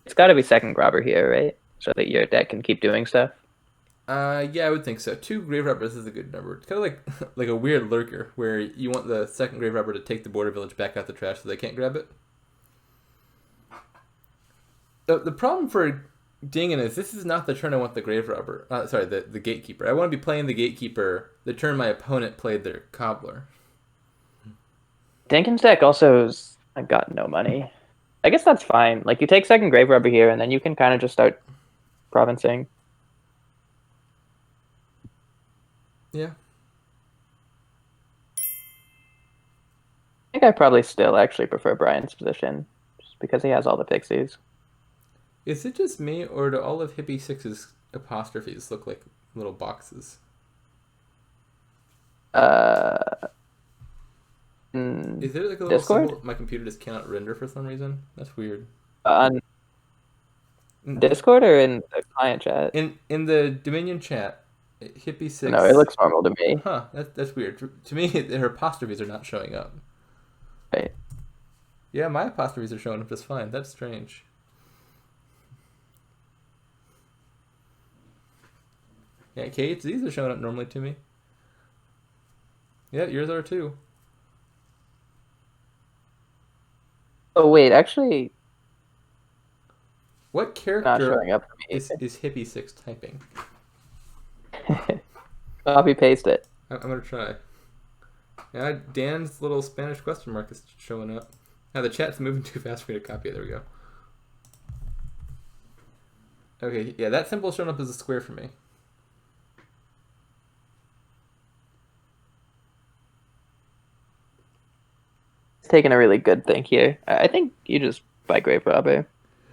B: It's got to be second Grobber here, right? So that your deck can keep doing stuff.
A: Yeah, I would think so. 2 Grave Robbers is a good number. It's kind of like a weird lurker where you want the second Grave Robber to take the Border Village back out the trash so they can't grab it. The problem for Dingan is this is not the turn I want the grave robber. Sorry, the gatekeeper. I want to be playing the gatekeeper the turn my opponent played their cobbler.
B: Dingan's deck also has got no money. I guess that's fine. Like, you take second grave robber here, and then you can kind of just start provincing.
A: Yeah.
B: I think I probably still actually prefer Bryan's position, just because he has all the pixies.
A: Is it just me, or do all of Hippie Six's apostrophes look like little boxes? Is there like a little
B: Discord?
A: symbol my computer just cannot render for some reason? That's weird.
B: On Discord or in the client chat?
A: In the Dominion chat, Hippie Six.
B: No, it looks normal to me.
A: Huh? That's weird. To me, her apostrophes are not showing up.
B: Right.
A: Yeah, my apostrophes are showing up just fine. That's strange. Yeah, Kate, these are showing up normally to me. Yeah, yours are too.
B: Oh wait, actually,
A: What
B: not
A: character
B: showing up for me.
A: is Hippie Six typing?
B: Copy paste it.
A: I'm gonna try. Yeah, Dan's little Spanish question mark is showing up. Now the chat's moving too fast for me to copy it. There we go. Okay, yeah, that symbol's showing up as a square for me.
B: It's taking a really good thing here. I think you just buy grave robber.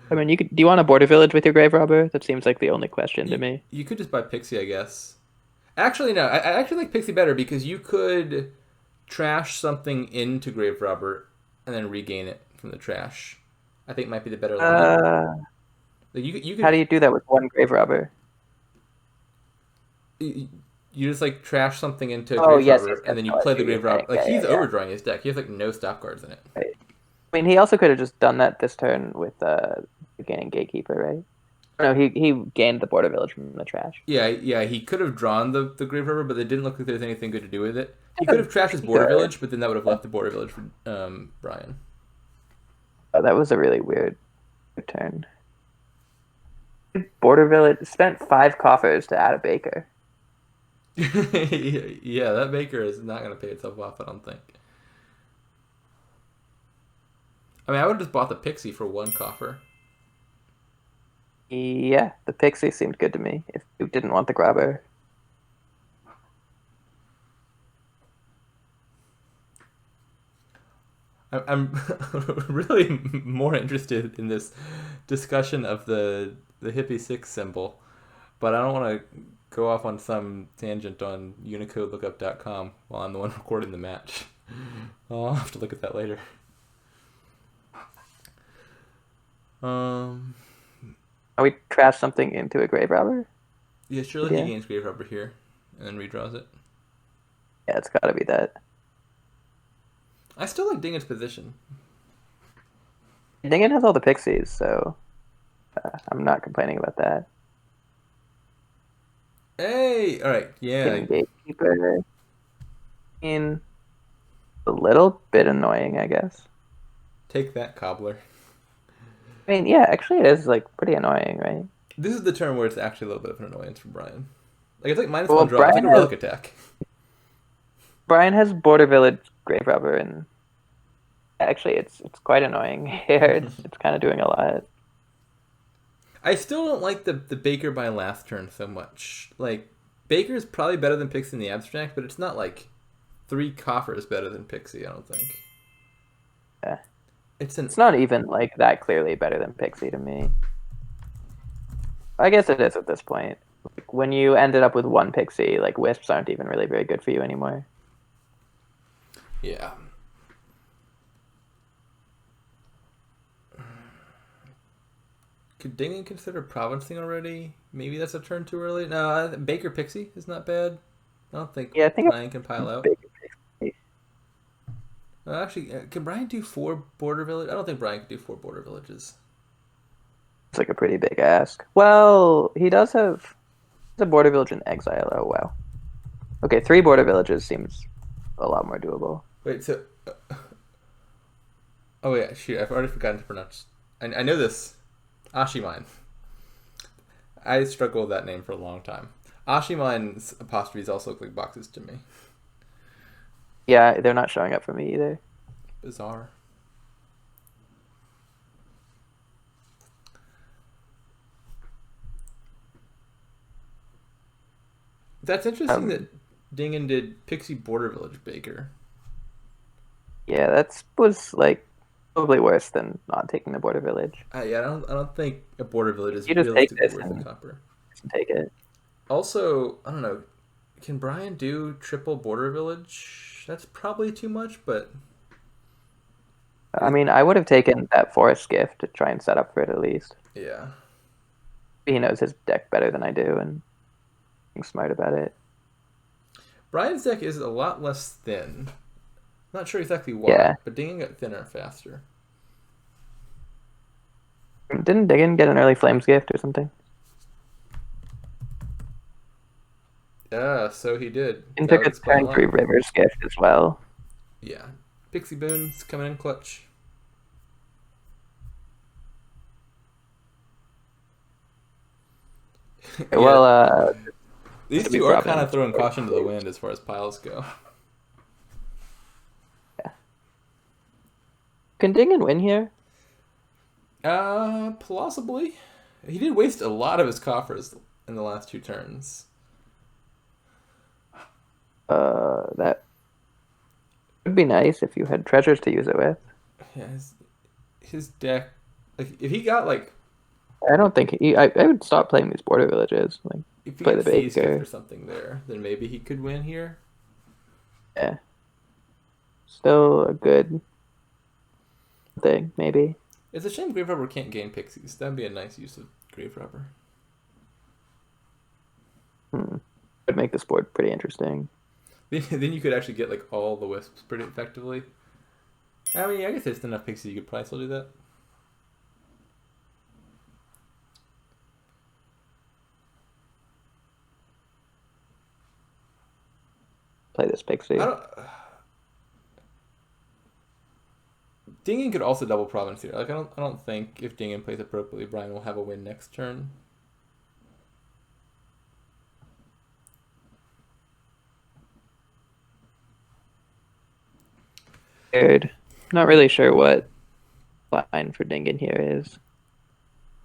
B: I mean, you could. Do you want a border village with your grave robber? That seems like the only question to me.
A: You could just buy Pixie, I guess. Actually, no. I actually like Pixie better because you could trash something into Grave Robber and then regain it from the trash. I think might be the better line. Like you could.
B: How do you do that with one grave robber?
A: You just like trash something into
B: Oh,
A: Grave
B: yes,
A: Robber
B: yes, yes.
A: and then you
B: No, I
A: play
B: see
A: the
B: what you're
A: Grave Robber.
B: saying.
A: Like
B: Yeah,
A: he's
B: yeah, yeah.
A: overdrawing his deck. He has like no stop cards in it.
B: Right. I mean, he also could have just done that this turn with gaining Gatekeeper, right? No, he gained the border village from the trash.
A: Yeah. He could have drawn the Grave Robber, but it didn't look like there was anything good to do with it. He could have trashed his Border Village, but then that would have left the Border Village for Bryan.
B: Oh, that was a really weird turn. Border village spent 5 coffers to add a baker.
A: Yeah, that Baker is not going to pay itself off, I don't think. I mean, I would have just bought the Pixie for 1 coffer.
B: Yeah, the pixie seemed good to me. If you didn't want the grabber.
A: I'm really more interested in this discussion of the Hippie 6 symbol, but I don't want to go off on some tangent on unicodelookup.com while I'm the one recording the match. I'll have to look at that later.
B: Are we trash something into a grave robber?
A: Yeah, surely he gains Grave Robber here and then redraws it.
B: Yeah, it's gotta be that.
A: I still like Dingan's position.
B: Dingan has all the pixies, so I'm not complaining about that.
A: Hey! Alright, yeah.
B: Gatekeeper. In a little bit annoying, I guess.
A: Take that, Cobbler.
B: I mean, yeah, actually it is like pretty annoying, right?
A: This is the turn where it's actually a little bit of an annoyance for Bryan. Like, it's like -1 draw.
B: Bryan
A: It's like a relic attack.
B: Bryan has border village grave robber, and actually it's quite annoying here. It's kind of doing a lot.
A: I still don't like the Baker by last turn so much. Like, Baker's probably better than Pixie in the abstract, but it's not like 3 coffers better than Pixie, I don't think.
B: Yeah.
A: It's
B: not even like that clearly better than Pixie to me. I guess it is at this point. Like, when you ended up with 1 Pixie, like Wisps aren't even really very good for you anymore.
A: Yeah. Could Dingan consider provincing already? Maybe that's a turn too early. No, Baker Pixie is not bad. I don't think Bryan can pile out. Actually, can Bryan do 4 border villages? I don't think Bryan can do 4 border villages.
B: It's like a pretty big ask. Well, he does have a border village in exile. Oh, wow. Okay, 3 border villages seems a lot more doable.
A: Wait, so... oh, yeah, shoot, I've already forgotten to pronounce... I know this. Ashimine. I struggled with that name for a long time. Ashimon's apostrophes also look like boxes to me.
B: Yeah, they're not showing up for me either.
A: Bizarre. That's interesting that Dingan did Pixie Border Village Baker.
B: Yeah, that was like probably worse than not taking the border village.
A: Yeah, I don't think a Border Village is
B: You just take
A: realistically
B: this
A: worth a
B: and
A: copper.
B: take it.
A: Also, I don't know. Can Bryan do triple Border Village? That's probably too much, but
B: I mean, I would have taken that forest gift to try and set up for it at least.
A: yeah.
B: He knows his deck better than I do and being smart about it.
A: Bryan's deck is a lot less thin. Not sure exactly why,
B: Yeah.
A: but Dingan got thinner faster.
B: Didn't Dingan get an early Flames gift or something?
A: Yeah, so he did.
B: And
A: That
B: took
A: would
B: a
A: explain a
B: turn 3
A: lot.
B: Rivers gift as well.
A: Yeah. Pixie Boons coming in clutch. Yeah,
B: Well,
A: these
B: to be
A: two are kind
B: Providence.
A: of throwing caution to the wind as far as piles go.
B: Can Dingan win here?
A: Plausibly. He did waste a lot of his coffers in the last two turns.
B: That would be nice if you had treasures to use it with.
A: Yeah, his deck, like if he got like
B: I don't think I would stop playing these border villages. Like
A: if he
B: play
A: got
B: the
A: Phase Gift
B: Baker.
A: or something there, then maybe he could win here.
B: Yeah. Still a good thing, maybe.
A: It's a shame Grave Robber can't gain pixies. That'd be a nice use of Grave Robber.
B: Would make this board pretty interesting.
A: Then you could actually get like all the wisps pretty effectively. I mean, I guess there's enough pixies you could probably still do that.
B: Play this Pixie.
A: I don't. Dingan could also double province here. Like I don't think if Dingan plays appropriately, Bryan will have a win next turn.
B: Weird. Not really sure what line for Dingan here is.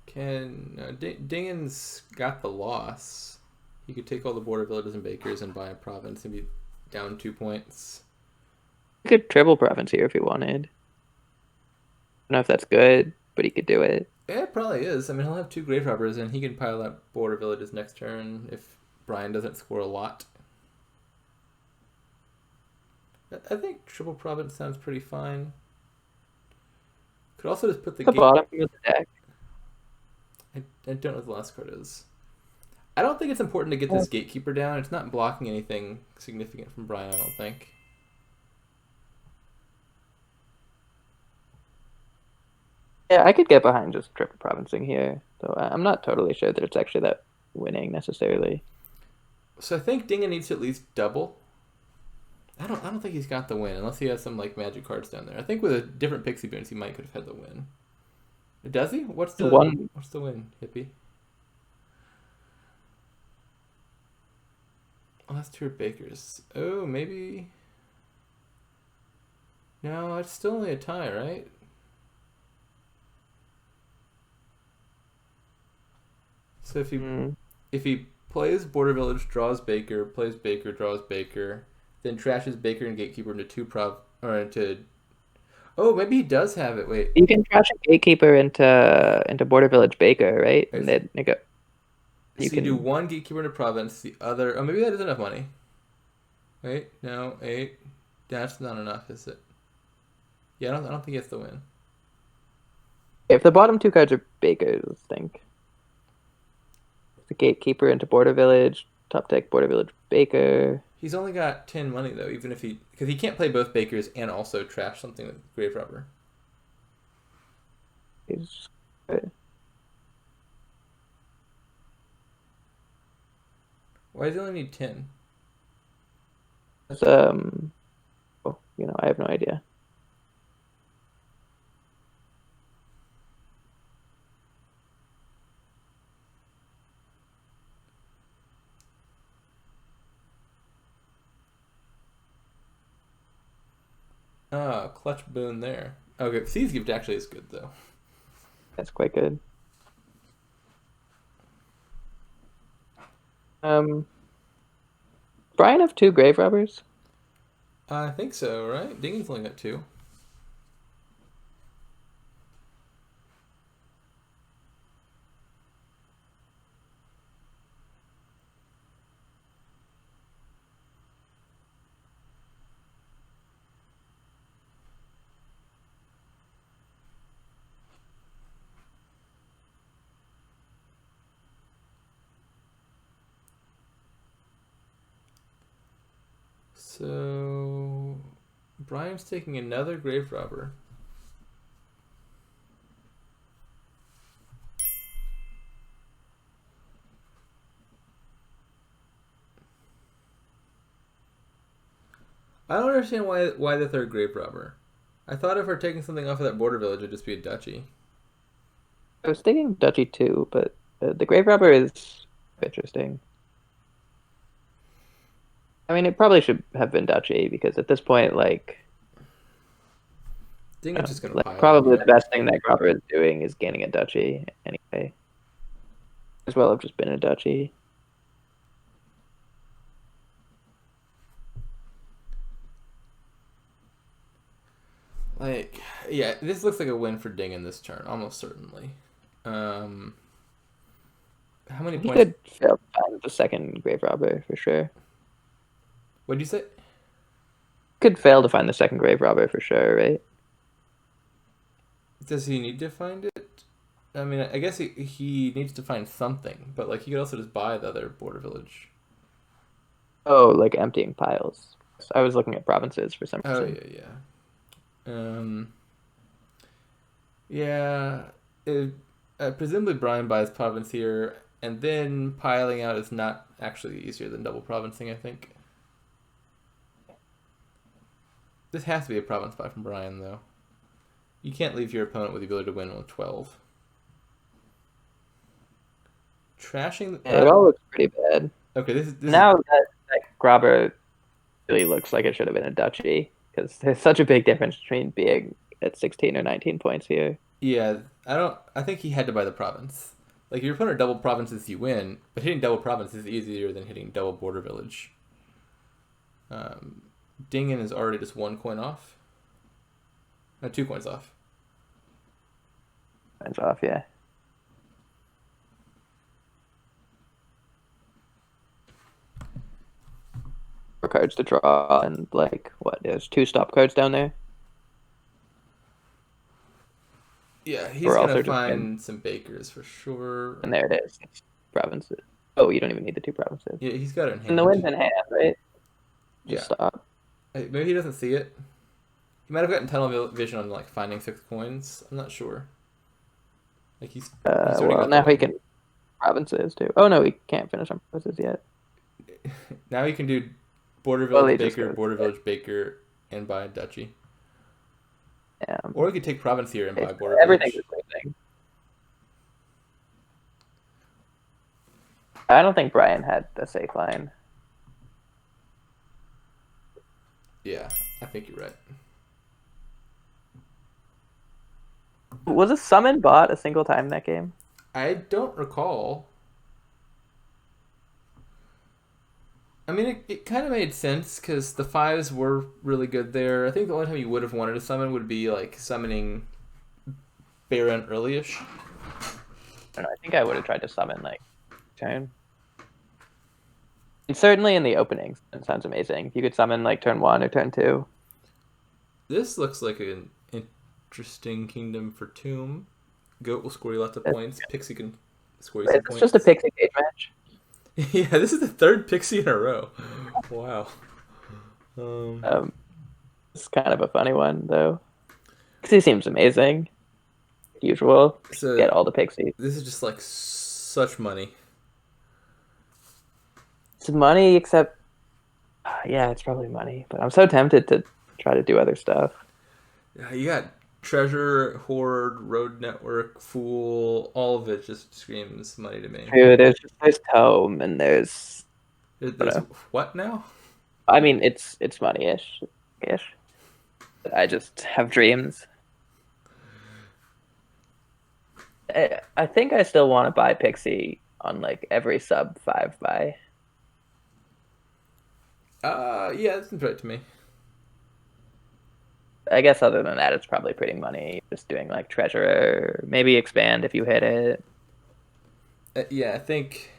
A: Dingan's got the loss. He could take all the border villages and bakers and buy a province and be down 2 points.
B: He could triple province here if he wanted. I don't know if that's good, but he could do it.
A: Yeah, it probably is. I mean, he'll have two Grave Robbers and he can pile up border villages next turn if Bryan doesn't score a lot. I think triple province sounds pretty fine. Could also just put the
B: bottom of the deck.
A: I don't know what the last card is. I don't think it's important to get this Gatekeeper down. It's not blocking anything significant from Bryan, I don't think.
B: Yeah, I could get behind just triple provincing here. So I'm not totally sure that it's actually that winning necessarily.
A: So I think Dingan needs to at least double. I don't think he's got the win unless he has some like magic cards down there. I think with a different Pixie Boons he might could have had the win. Does he? What's the win, hippie? Oh, that's two bakers. Oh, maybe. No, it's still only a tie, right? So if he plays Border Village, draws Baker, plays Baker, draws Baker, then trashes Baker and Gatekeeper into. Oh, maybe he does have it. Wait.
B: You can trash a Gatekeeper into Border Village Baker, right? And then
A: you can do one Gatekeeper into Province, the other. Oh, maybe that is enough money. Wait, no, 8. That's not enough, is it? Yeah, I don't think it's the win.
B: If the bottom two cards are Bakers, I think. The Gatekeeper into Border Village, top deck Border Village Baker.
A: He's only got 10 money though, even if because he can't play both Bakers and also trash something with Grave Robber.
B: He's good.
A: Why does he only need 10?
B: I have no idea.
A: Ah, clutch boon there. Okay, Seas Gift actually is good though.
B: That's quite good. Um, Bryan have two grave robbers.
A: I think so, right? Dingan's only got two. So Brian's taking another grave robber. I don't understand why the third grave robber. I thought if we're taking something off of that border village, it'd just be a duchy.
B: I was thinking duchy too, but the grave robber is interesting. I mean, it probably should have been duchy because at this point,
A: Dingan's just gonna
B: like
A: pile in
B: probably the
A: here.
B: best thing that robber is doing is gaining a duchy anyway. As well have just been a duchy.
A: Like, yeah, this looks like a win for Dingan this turn, almost certainly. Um, how many
B: He
A: points?
B: could fail to find the second grave robber for sure.
A: What did you say?
B: Could fail to find the second grave robber for sure, right?
A: Does he need to find it? I mean, I guess he needs to find something, but like he could also just buy the other border village.
B: Oh, like emptying piles. I was looking at provinces for some
A: Oh
B: reason.
A: yeah. Yeah. Presumably Brian buys province here, and then piling out is not actually easier than double provincing. I think this has to be a province buy from Brian though. You can't leave your opponent with the ability to win with 12. Trashing.
B: Yeah, it all looks pretty bad.
A: Okay, this is
B: Now that grabber really looks like it should have been a duchy because there's such a big difference between being at 16 or 19 points here.
A: yeah. I don't. I think he had to buy the province. Like if your opponent double provinces, you win. But hitting double province is easier than hitting double border village. Um, Dingan is already just 1 coin off. No, 2 coins off.
B: Points off, yeah. Four cards to draw, and like what? There's two stop cards down there.
A: Yeah, he's
B: Or
A: gonna
B: also just win.
A: find some bakers for sure.
B: And there it is. It's provinces. Oh, you don't even need the two provinces.
A: Yeah, he's got it in
B: And the
A: hand.
B: win's in hand, right? Just
A: Yeah,
B: stop.
A: maybe he doesn't see it. He might have gotten tunnel vision on like finding 6 coins. I'm not sure. Like he's already
B: Well,
A: got the
B: now he
A: win.
B: can provinces too. Oh no, he can't finish on provinces yet.
A: Now he can do border
B: Well,
A: village
B: he just
A: baker,
B: goes.
A: border village baker, and buy a duchy.
B: Um,
A: Or he could take province here and buy
B: it's,
A: border
B: everything's
A: village.
B: the same thing. I don't think Bryan had the safe line.
A: Yeah, I think you're right.
B: Was a summon bought a single time in that game?
A: I don't recall. I mean, it kind of made sense because the fives were really good there. I think the only time you would have wanted to summon would be like summoning Baron early-ish.
B: I don't know. I think I would have tried to summon like turn. And certainly in the openings, it sounds amazing. If you could summon like turn 1 or turn 2.
A: This looks like an interesting kingdom for Tomb. Goat will score you lots of points. Pixie can score you some
B: It's
A: points.
B: just a pixie cage match.
A: Yeah, this is the third Pixie in a row. Wow.
B: It's kind of a funny one though. Pixie seems amazing. Usual.
A: So
B: Get all the pixies.
A: this is just like such money.
B: It's money, except yeah, it's probably money. But I'm so tempted to try to do other stuff.
A: Yeah, you got Treasure, Horde, Road Network, Fool. All of it just screams money to me.
B: True, there's Tome and there's
A: There's what now?
B: I mean it's money ish. Ish. I just have dreams. I think I still want to buy Pixie on like every sub 5 buy.
A: Yeah, that seems right to me.
B: I guess other than that, it's probably pretty money. Just doing like treasurer, maybe expand if you hit it.
A: Yeah, I think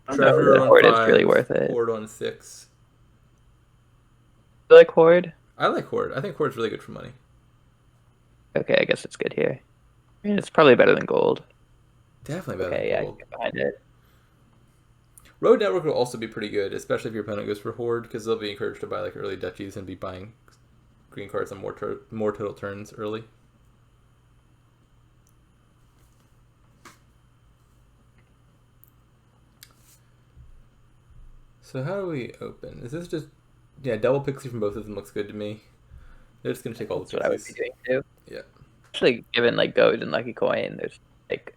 B: I don't know
A: treasure
B: the
A: on
B: horde is really
A: 5,
B: worth it.
A: horde on 6.
B: You like horde?
A: I like horde. I think horde's really good for money.
B: Okay, I guess it's good here. I mean, it's probably better than gold.
A: Definitely better than
B: Okay, yeah, I can
A: gold.
B: get behind it.
A: Road network will also be pretty good, especially if your opponent goes for horde, because they'll be encouraged to buy like early duchies and be buying green cards on more total turns early. So how do we open? Is this just double pixie from both of them looks good to me. They're just gonna take all the
B: That's what I would be
A: pixies.
B: doing too.
A: Yeah.
B: Especially given like gold and lucky coin, there's like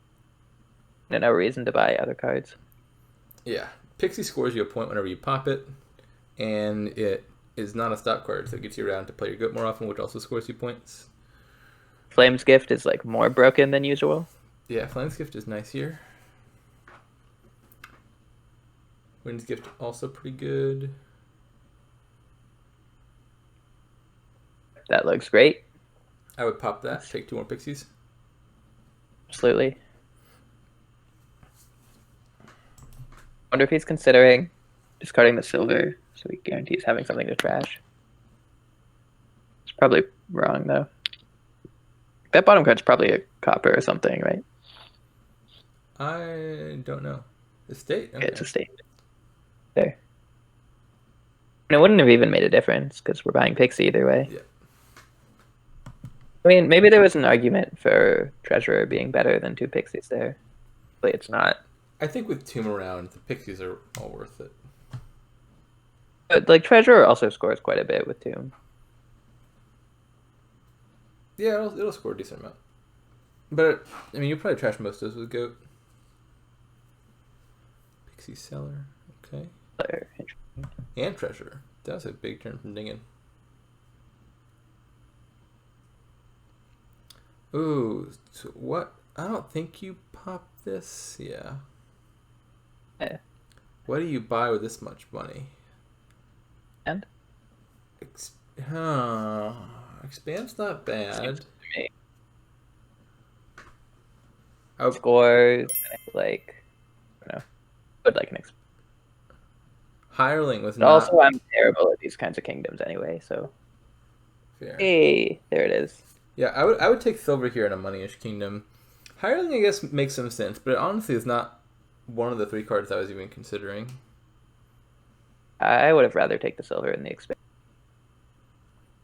B: no reason to buy other cards.
A: Yeah. Pixie scores you a point whenever you pop it, and it is not a stop card, so it gets you around to play your goat more often, which also scores you points.
B: Flame's Gift is like more broken than usual.
A: Yeah, Flame's Gift is nice here. Wind's Gift also pretty good.
B: That looks great.
A: I would pop that, take 2 more pixies.
B: Absolutely. Wonder if he's considering discarding the silver so he guarantees having something to trash. It's probably wrong though. That bottom card's probably a copper or something, right?
A: I don't know. The state? Okay.
B: Yeah, it's a state. There. And it wouldn't have even made a difference because we're buying Pixie either way.
A: Yeah.
B: I mean, maybe there was an argument for Treasurer being better than 2 Pixies there. But it's not.
A: I think with Tomb around, the pixies are all worth it.
B: But like Treasurer also scores quite a bit with Tomb.
A: Yeah, it'll score a decent amount. But, I mean, you'll probably trash most of those with Goat. Pixie Seller. Okay. And Treasure. That was a big turn from Dingan. Ooh, so what? I don't think you pop this. Yeah.
B: Yeah.
A: What do you buy with this much money?
B: And?
A: Expand's not bad.
B: Scores, like, I don't know. But like an
A: Hireling was
B: not. Also, I'm terrible at these kinds of kingdoms anyway, so.
A: Fair.
B: Hey, there it is.
A: Yeah, I would take silver here in a moneyish kingdom. Hireling, I guess, makes some sense, but it honestly is not one of the 3 cards I was even considering.
B: I would have rather take the silver in the expand.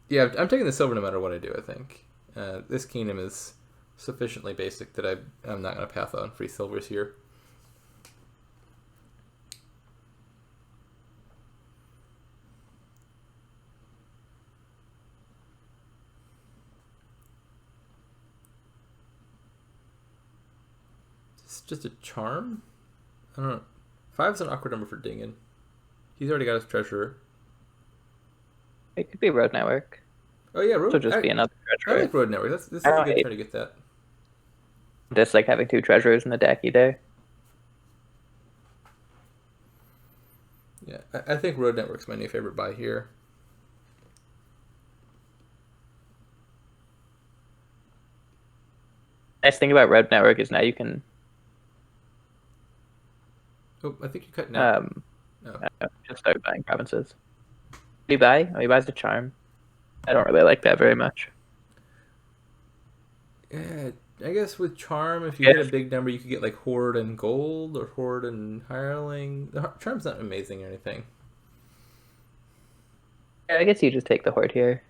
A: Yeah, I'm taking the silver no matter what I do, I think. This kingdom is sufficiently basic that I'm not going to path on free silvers here. It's just a charm? I don't know. 5's an awkward number for Dingan. He's already got his treasurer.
B: It could be Road Network.
A: Oh yeah, Road.
B: So just be another treasurer.
A: I like Road Network. This is a good try to get that.
B: Just like having 2 treasurers in the deck either.
A: Yeah, I think Road Network's my new favorite buy here.
B: Nice thing about Road Network is now you can.
A: Oh, I think you cut now.
B: Just start buying provinces. What do you buy? Oh, he buys the charm. I don't really like that very much.
A: Yeah, I guess with charm, if you hit a big number, you could get like horde and gold or horde and hireling. The charm's not amazing or anything.
B: Yeah, I guess you just take the horde here.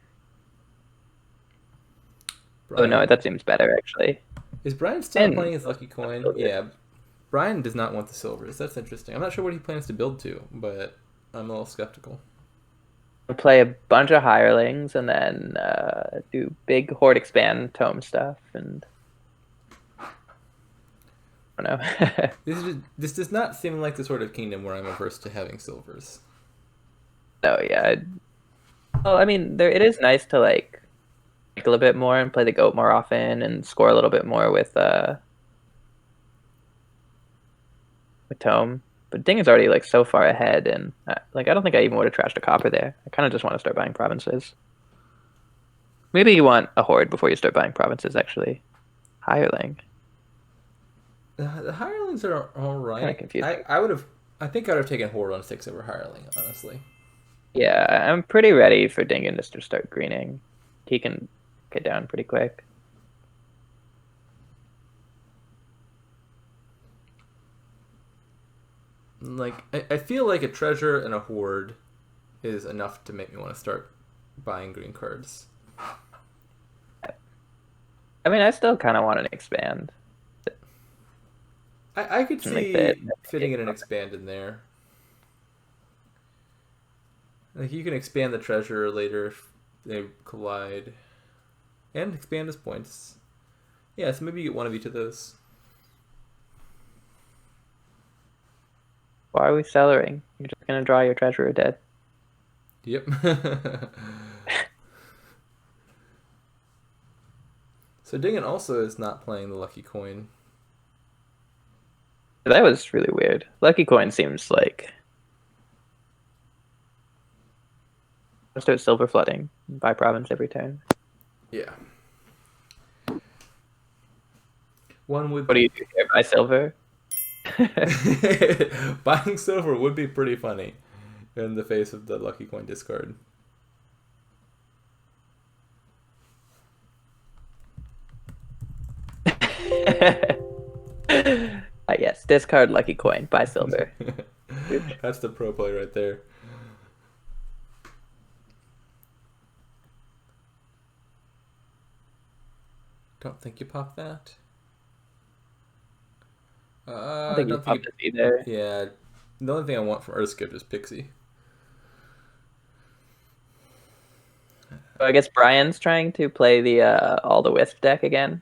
A: Bryan.
B: Oh no, that seems better actually.
A: Is Bryan still playing his lucky coin? Yeah. Bryan does not want the silvers. That's interesting. I'm not sure what he plans to build to, but I'm a little skeptical.
B: We'll play a bunch of hirelings and then do big horde expand tome stuff and I don't know.
A: This does not seem like the sort of kingdom where I'm averse to having silvers.
B: No, yeah. Well, I mean, it is nice to like cycle a bit more and play the goat more often and score a little bit more with Tome. But Ding is already like so far ahead, and like I don't think I even would have trashed a copper there. I kind of just want to start buying provinces. Maybe you want a horde before you start buying provinces. Actually, hireling.
A: The hirelings are all
B: Kind of
A: right.
B: confusing.
A: I would have. I think I would have taken horde on 6 over hireling. Honestly.
B: Yeah, I'm pretty ready for Dingan just to start greening. He can get down pretty quick.
A: Like I feel like a treasure and a horde is enough to make me want to start buying green cards.
B: I mean, I still kind of want to expand.
A: I could
B: Like that.
A: see fitting in an expand in there. Like you can expand the treasure later if they collide, and expand his points. Yeah, so maybe you get one of each of those.
B: Why are we cellaring? You're just gonna draw your treasurer dead.
A: Yep. So Dingan also is not playing the lucky coin.
B: That was really weird. Lucky coin seems like start silver flooding by province every turn.
A: Yeah. One would.
B: What do you do here? Buy silver?
A: Buying silver would be pretty funny in the face of the lucky coin discard.
B: Yes, discard lucky coin, buy silver.
A: That's the pro play right there. Don't think you pop that.
B: I don't think you
A: don't
B: pop
A: think
B: this either.
A: Yeah, the only thing I want from Earthskip is Pixie.
B: So I guess Bryan's trying to play the all the wisp deck again.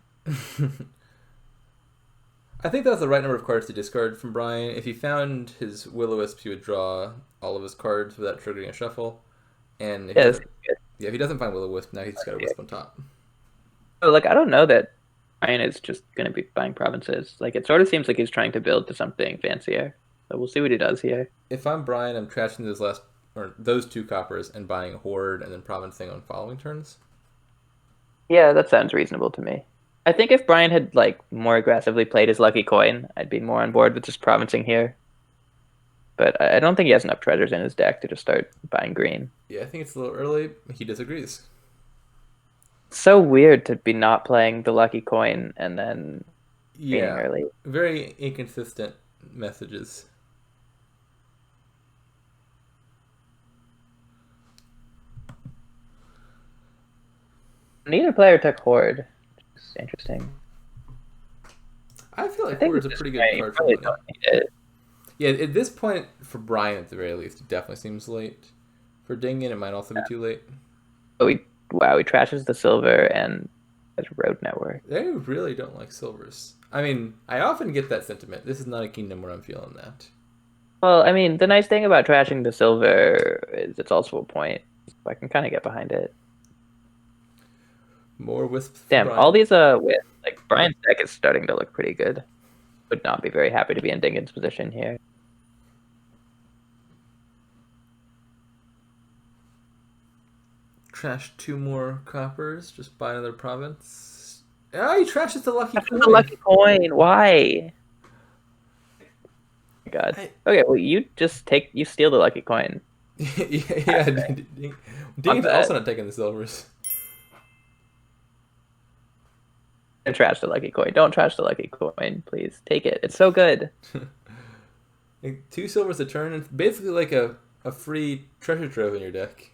A: I think that's the right number of cards to discard from Bryan. If he found his Will-O-Wisps, he would draw all of his cards without triggering a shuffle. And
B: Yeah,
A: if he doesn't find Will-O-Wisp, now he's got a Wisp on top.
B: so, like I don't know that Bryan is just gonna be buying provinces. Like it sort of seems like he's trying to build to something fancier. So we'll see what he does here.
A: If I'm Bryan, I'm trashing those 2 coppers and buying a Horde and then provincing on following turns.
B: Yeah, that sounds reasonable to me. I think if Bryan had like more aggressively played his lucky coin, I'd be more on board with just provincing here. But I don't think he has enough treasures in his deck to just start buying green.
A: Yeah, I think it's a little early. He disagrees.
B: It's so weird to be not playing the lucky coin and then greening
A: Yeah,
B: early.
A: very inconsistent messages.
B: Neither player took Horde. It's interesting.
A: I feel like
B: I think
A: Horde is a
B: at this
A: pretty
B: point,
A: good
B: you
A: card for
B: probably
A: money.
B: don't need it.
A: Yeah, at this point, for Bryan at the very least, it definitely seems late. For Dingan, it might also be too late.
B: But he trashes the silver and has road network.
A: They really don't like silvers. I mean, I often get that sentiment. This is not a kingdom where I'm feeling that.
B: Well, I mean, the nice thing about trashing the silver is it's also a point. So I can kind of get behind it.
A: More wisps for
B: Damn,
A: Bryan.
B: all these with like Bryan's deck is starting to look pretty good. Would not be very happy to be in Dingan's position here.
A: Trash 2 more coppers. Just buy another province. Ah, he trashes the lucky coin.
B: The lucky coin. Why? Oh my God. Okay, well you steal the lucky coin.
A: Yeah. Dingan's also not taking the silvers.
B: And trash the lucky coin. Don't trash the lucky coin, please. Take it. It's so good.
A: Like 2 silvers a turn. It's basically like a free treasure trove in your deck.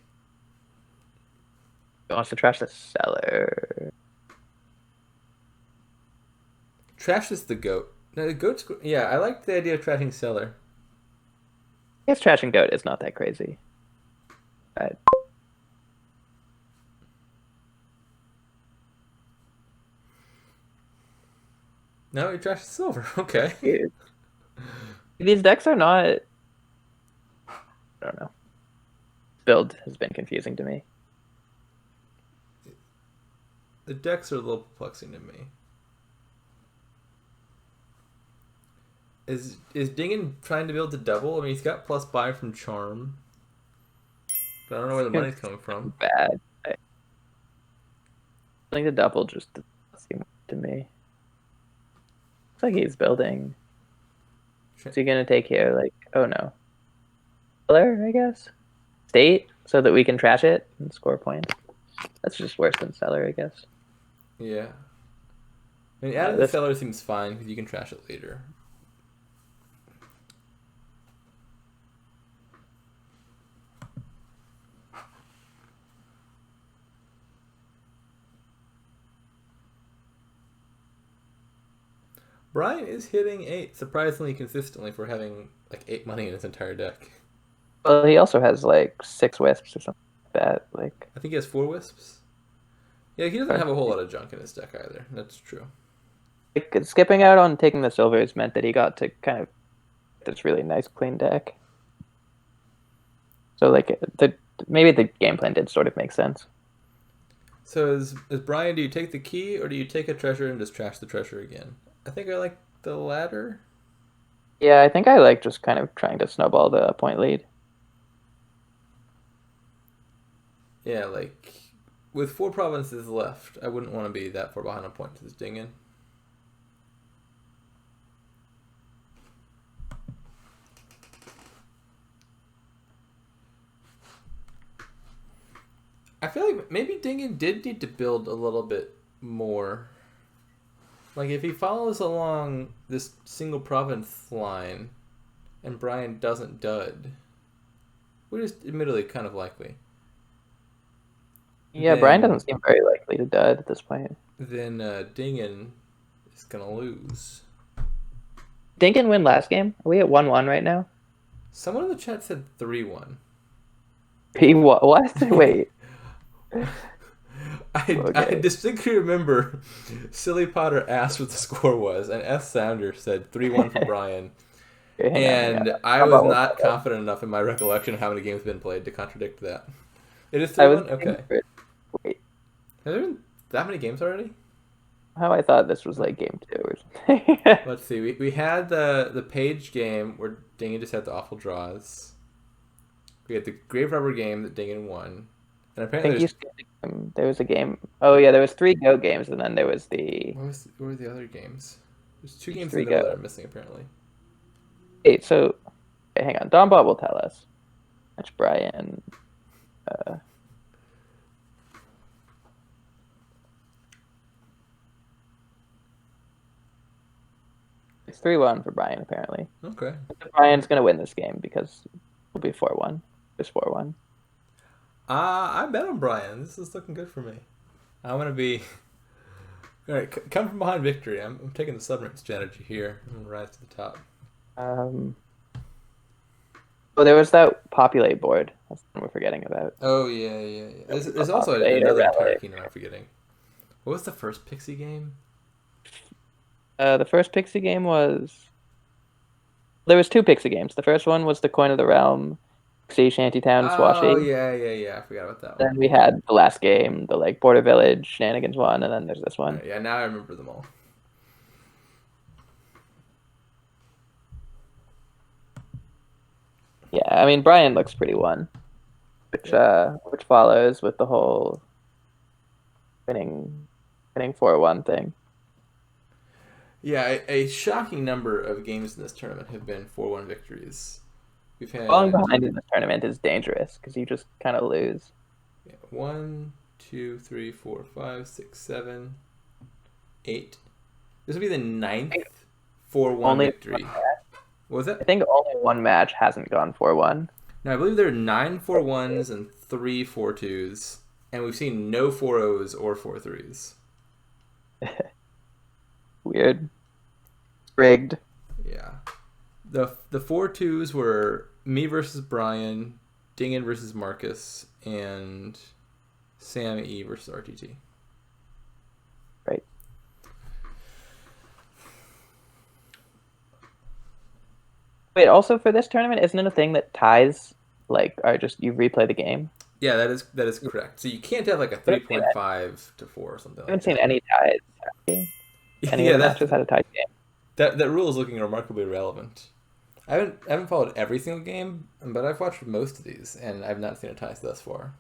B: He wants to trash the seller.
A: Trashes the goat. No, the goat's... Yeah, I like the idea of trashing seller.
B: I guess trashing goat is not that crazy. But
A: No, he trashes silver. Okay.
B: dude, these decks are not. I don't know. Build has been confusing to me.
A: The decks are a little perplexing to me. Is Dingan trying to build a double? I mean, he's got plus buy from Charm. But I don't know where the money's coming from.
B: Bad. I think the double just doesn't seem to me. Looks like he's building. Is he gonna take here? Like, oh no. Color, I guess. State, so that we can trash it and score points. That's just worse than Stellar, I guess.
A: Yeah. I mean, adding the Stellar seems fine because you can trash it later. Bryan is hitting 8 surprisingly consistently for having like 8 money in his entire deck.
B: Well, he also has like 6 wisps or something like that. Like,
A: I think he has 4 wisps. Yeah, he doesn't have a whole lot of junk in his deck either. That's true.
B: Like, skipping out on taking the silvers meant that he got to kind of this really nice clean deck. So like maybe the game plan did sort of make sense.
A: So is Bryan, do you take the key or do you take a treasure and just trash the treasure again? I think I like the latter.
B: Yeah, I think I like just kind of trying to snowball the point lead.
A: Yeah, like with 4 provinces left, I wouldn't want to be that far behind on points as Dingan. I feel like maybe Dingan did need to build a little bit more. Like, if he follows along this single province line and Bryan doesn't dud, which is admittedly kind of likely.
B: Yeah,
A: then,
B: Bryan doesn't seem very likely to dud at this point.
A: Then Dingan is going to lose.
B: Dingan win last game? Are we at 1-1 right now?
A: Someone in the chat said 3-1.
B: What? Wait.
A: I distinctly remember Silly Potter asked what the score was, and S. Sounder said 3-1 for Bryan. And I was not confident enough in my recollection of how many games have been played to contradict that. It is 3-1? Okay.
B: Wait.
A: Have there been that many games already?
B: How I thought this was like game 2 or something.
A: Let's see. We had the Page game where Dingan just had the awful draws. We had the Grave Robber game that Dingan won. And apparently
B: there was a game. Oh yeah, there was 3 Go games, and then there was the.
A: What were the other games? There's 2 games in the middle that are missing apparently.
B: Hey, so hang on. Donbot will tell us. That's Bryan. It's 3-1 for Bryan apparently.
A: Okay.
B: Bryan's gonna win this game because it'll be 4-1. It's 4-1.
A: I bet on Bryan. This is looking good for me. I want to be. All right, come from behind victory. I'm taking the submarine strategy here. I'm gonna rise to the top.
B: Oh, there was that populate board. That's the one we're forgetting about.
A: Oh yeah. There's also another entire kingdom I'm forgetting. What was the first Pixie game?
B: The first Pixie game was. There was 2 Pixie games. The first one was the Coin of the Realm. Sea Shantytown Swashy.
A: Oh yeah. I forgot about that one.
B: Then we had the last game, the like Border Village Shenanigans one, and then there's this one.
A: Right, yeah, now I remember them all.
B: Yeah, I mean Bryan looks pretty won, which follows with the whole winning 4-1 thing.
A: Yeah, a shocking number of games in this tournament have been 4-1 victories. We've had
B: falling behind in this tournament is dangerous because you just kind of lose.
A: Yeah, 1, 2, 3, 4, 5, 6, 7, 8. This will be the 9th 4-1 victory. What was that?
B: I think only one match hasn't gone 4-1.
A: Now, I believe there are 9 4-1s and 3 4-2s, and we've seen no 4-0s or 4-3s.
B: Weird. Rigged.
A: Yeah. The 4-2s were me versus Bryan, Dingan versus Marcus, and Sam E versus RTT.
B: Right. Wait, also for this tournament, isn't it a thing that ties like are just you replay the game?
A: Yeah, that is correct. So you can't have like a
B: I haven't seen,
A: 3.5 to 4 or something
B: I
A: like
B: haven't seen
A: that.
B: any ties. Actually. Any of
A: Yeah,
B: the matches had a tied game.
A: that rule is looking remarkably relevant. I haven't followed every single game, but I've watched most of these, and I've not seen a tie thus far.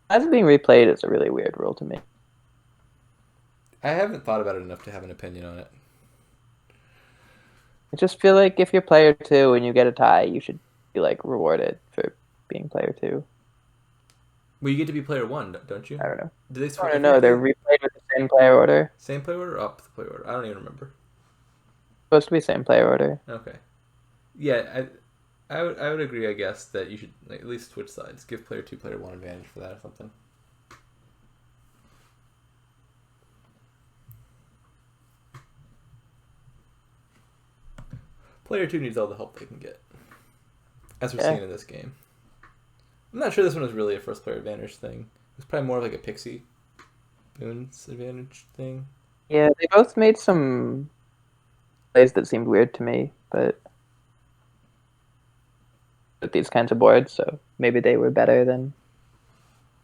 B: As being replayed is a really weird rule to me.
A: I haven't thought about it enough to have an opinion on it.
B: I just feel like if you're player two and you get a tie, you should be like rewarded for being player two.
A: Well, you get to be player one, don't you?
B: I don't know.
A: Do they
B: I don't
A: if you
B: know.
A: play
B: They're replayed with the same player order.
A: same player order or up the player order? I don't even remember.
B: Supposed to be same player order.
A: Okay. Yeah, I would agree. I guess that you should like, at least switch sides. Give player two, player one advantage for that or something. Player two needs all the help they can get, as we're seeing in this game. I'm not sure this one was really a first player advantage thing. It was probably more like a Pixie Boon's advantage thing.
B: Yeah, they both made some plays that seemed weird to me, but with these kinds of boards, so maybe they were better than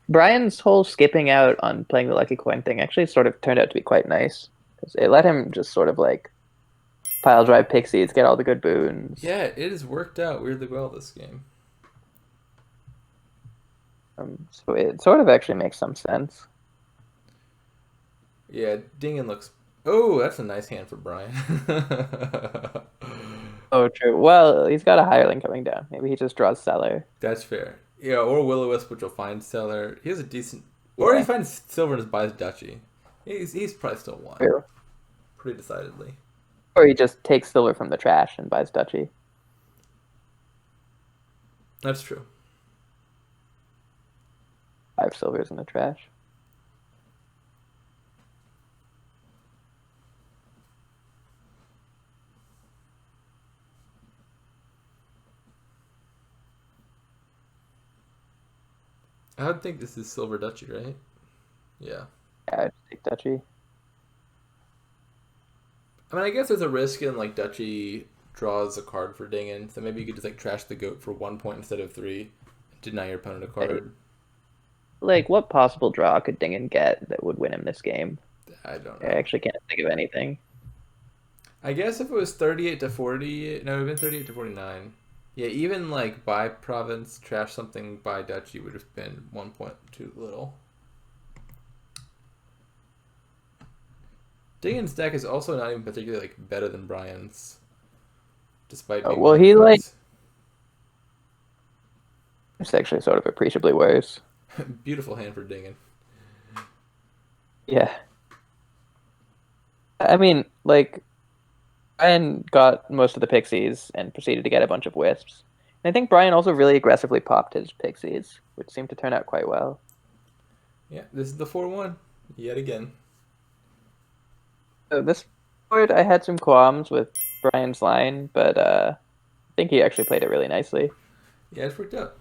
B: Bryan's whole skipping out on playing the lucky coin thing actually sort of turned out to be quite nice because it let him just sort of like pile drive pixies, get all the good boons.
A: Yeah, it has worked out weirdly well this game.
B: So it sort of actually makes some sense.
A: Yeah, Dingan looks. Oh, that's a nice hand for Bryan.
B: Oh, true. Well, he's got a hireling coming down. Maybe he just draws cellar.
A: That's fair. Yeah, or Will-O-Wisp, which will find Seller. He has a decent. Or he
B: Yeah,
A: finds Silver and just buys Duchy. He's probably still one.
B: true.
A: Pretty decidedly.
B: Or he just takes silver from the trash and buys duchy.
A: That's true.
B: 5 silvers in the trash.
A: I would think this is Silver Duchy, right? Yeah.
B: Yeah, I'd take duchy.
A: I mean, I guess there's a risk in like Duchy draws a card for Dingan, so maybe you could just like trash the goat for 1 point instead of 3, deny your opponent a card.
B: Like, what possible draw could Dingan get that would win him this game?
A: I don't
B: I
A: know.
B: actually can't think of anything.
A: I guess if it was 38 to 40, no, it would have been 38 to 49. Yeah, even like by province, trash something by Duchy would have been 1 point too little. Dingan's deck is also not even particularly like better than Bryan's, despite being
B: Well, he like
A: points.
B: it's actually sort of appreciably worse.
A: Beautiful hand for Dingan.
B: Yeah. I mean, like, Bryan got most of the pixies and proceeded to get a bunch of wisps. And I think Bryan also really aggressively popped his pixies, which seemed to turn out quite well.
A: Yeah, this is the 4-1 yet again.
B: So this board, I had some qualms with Bryan's line, but I think he actually played it really nicely.
A: Yeah, it's worked out.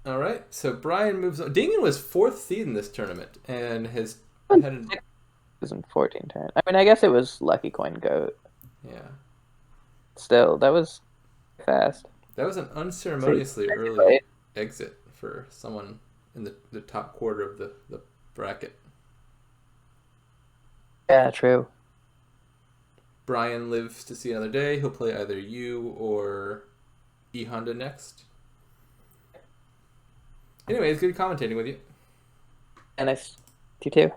A: All right, so Bryan moves on. Dingan was 4th seed in this tournament and has had an...
B: 2014 turn. I mean, I guess it was lucky coin goat.
A: Yeah.
B: Still, that was fast.
A: That was an unceremoniously early
B: Right.
A: exit for someone in the top quarter of the bracket.
B: Yeah, true.
A: Bryan lives to see another day. He'll play either you or E Honda next. Anyway, it's good commentating with you.
B: And I, you too.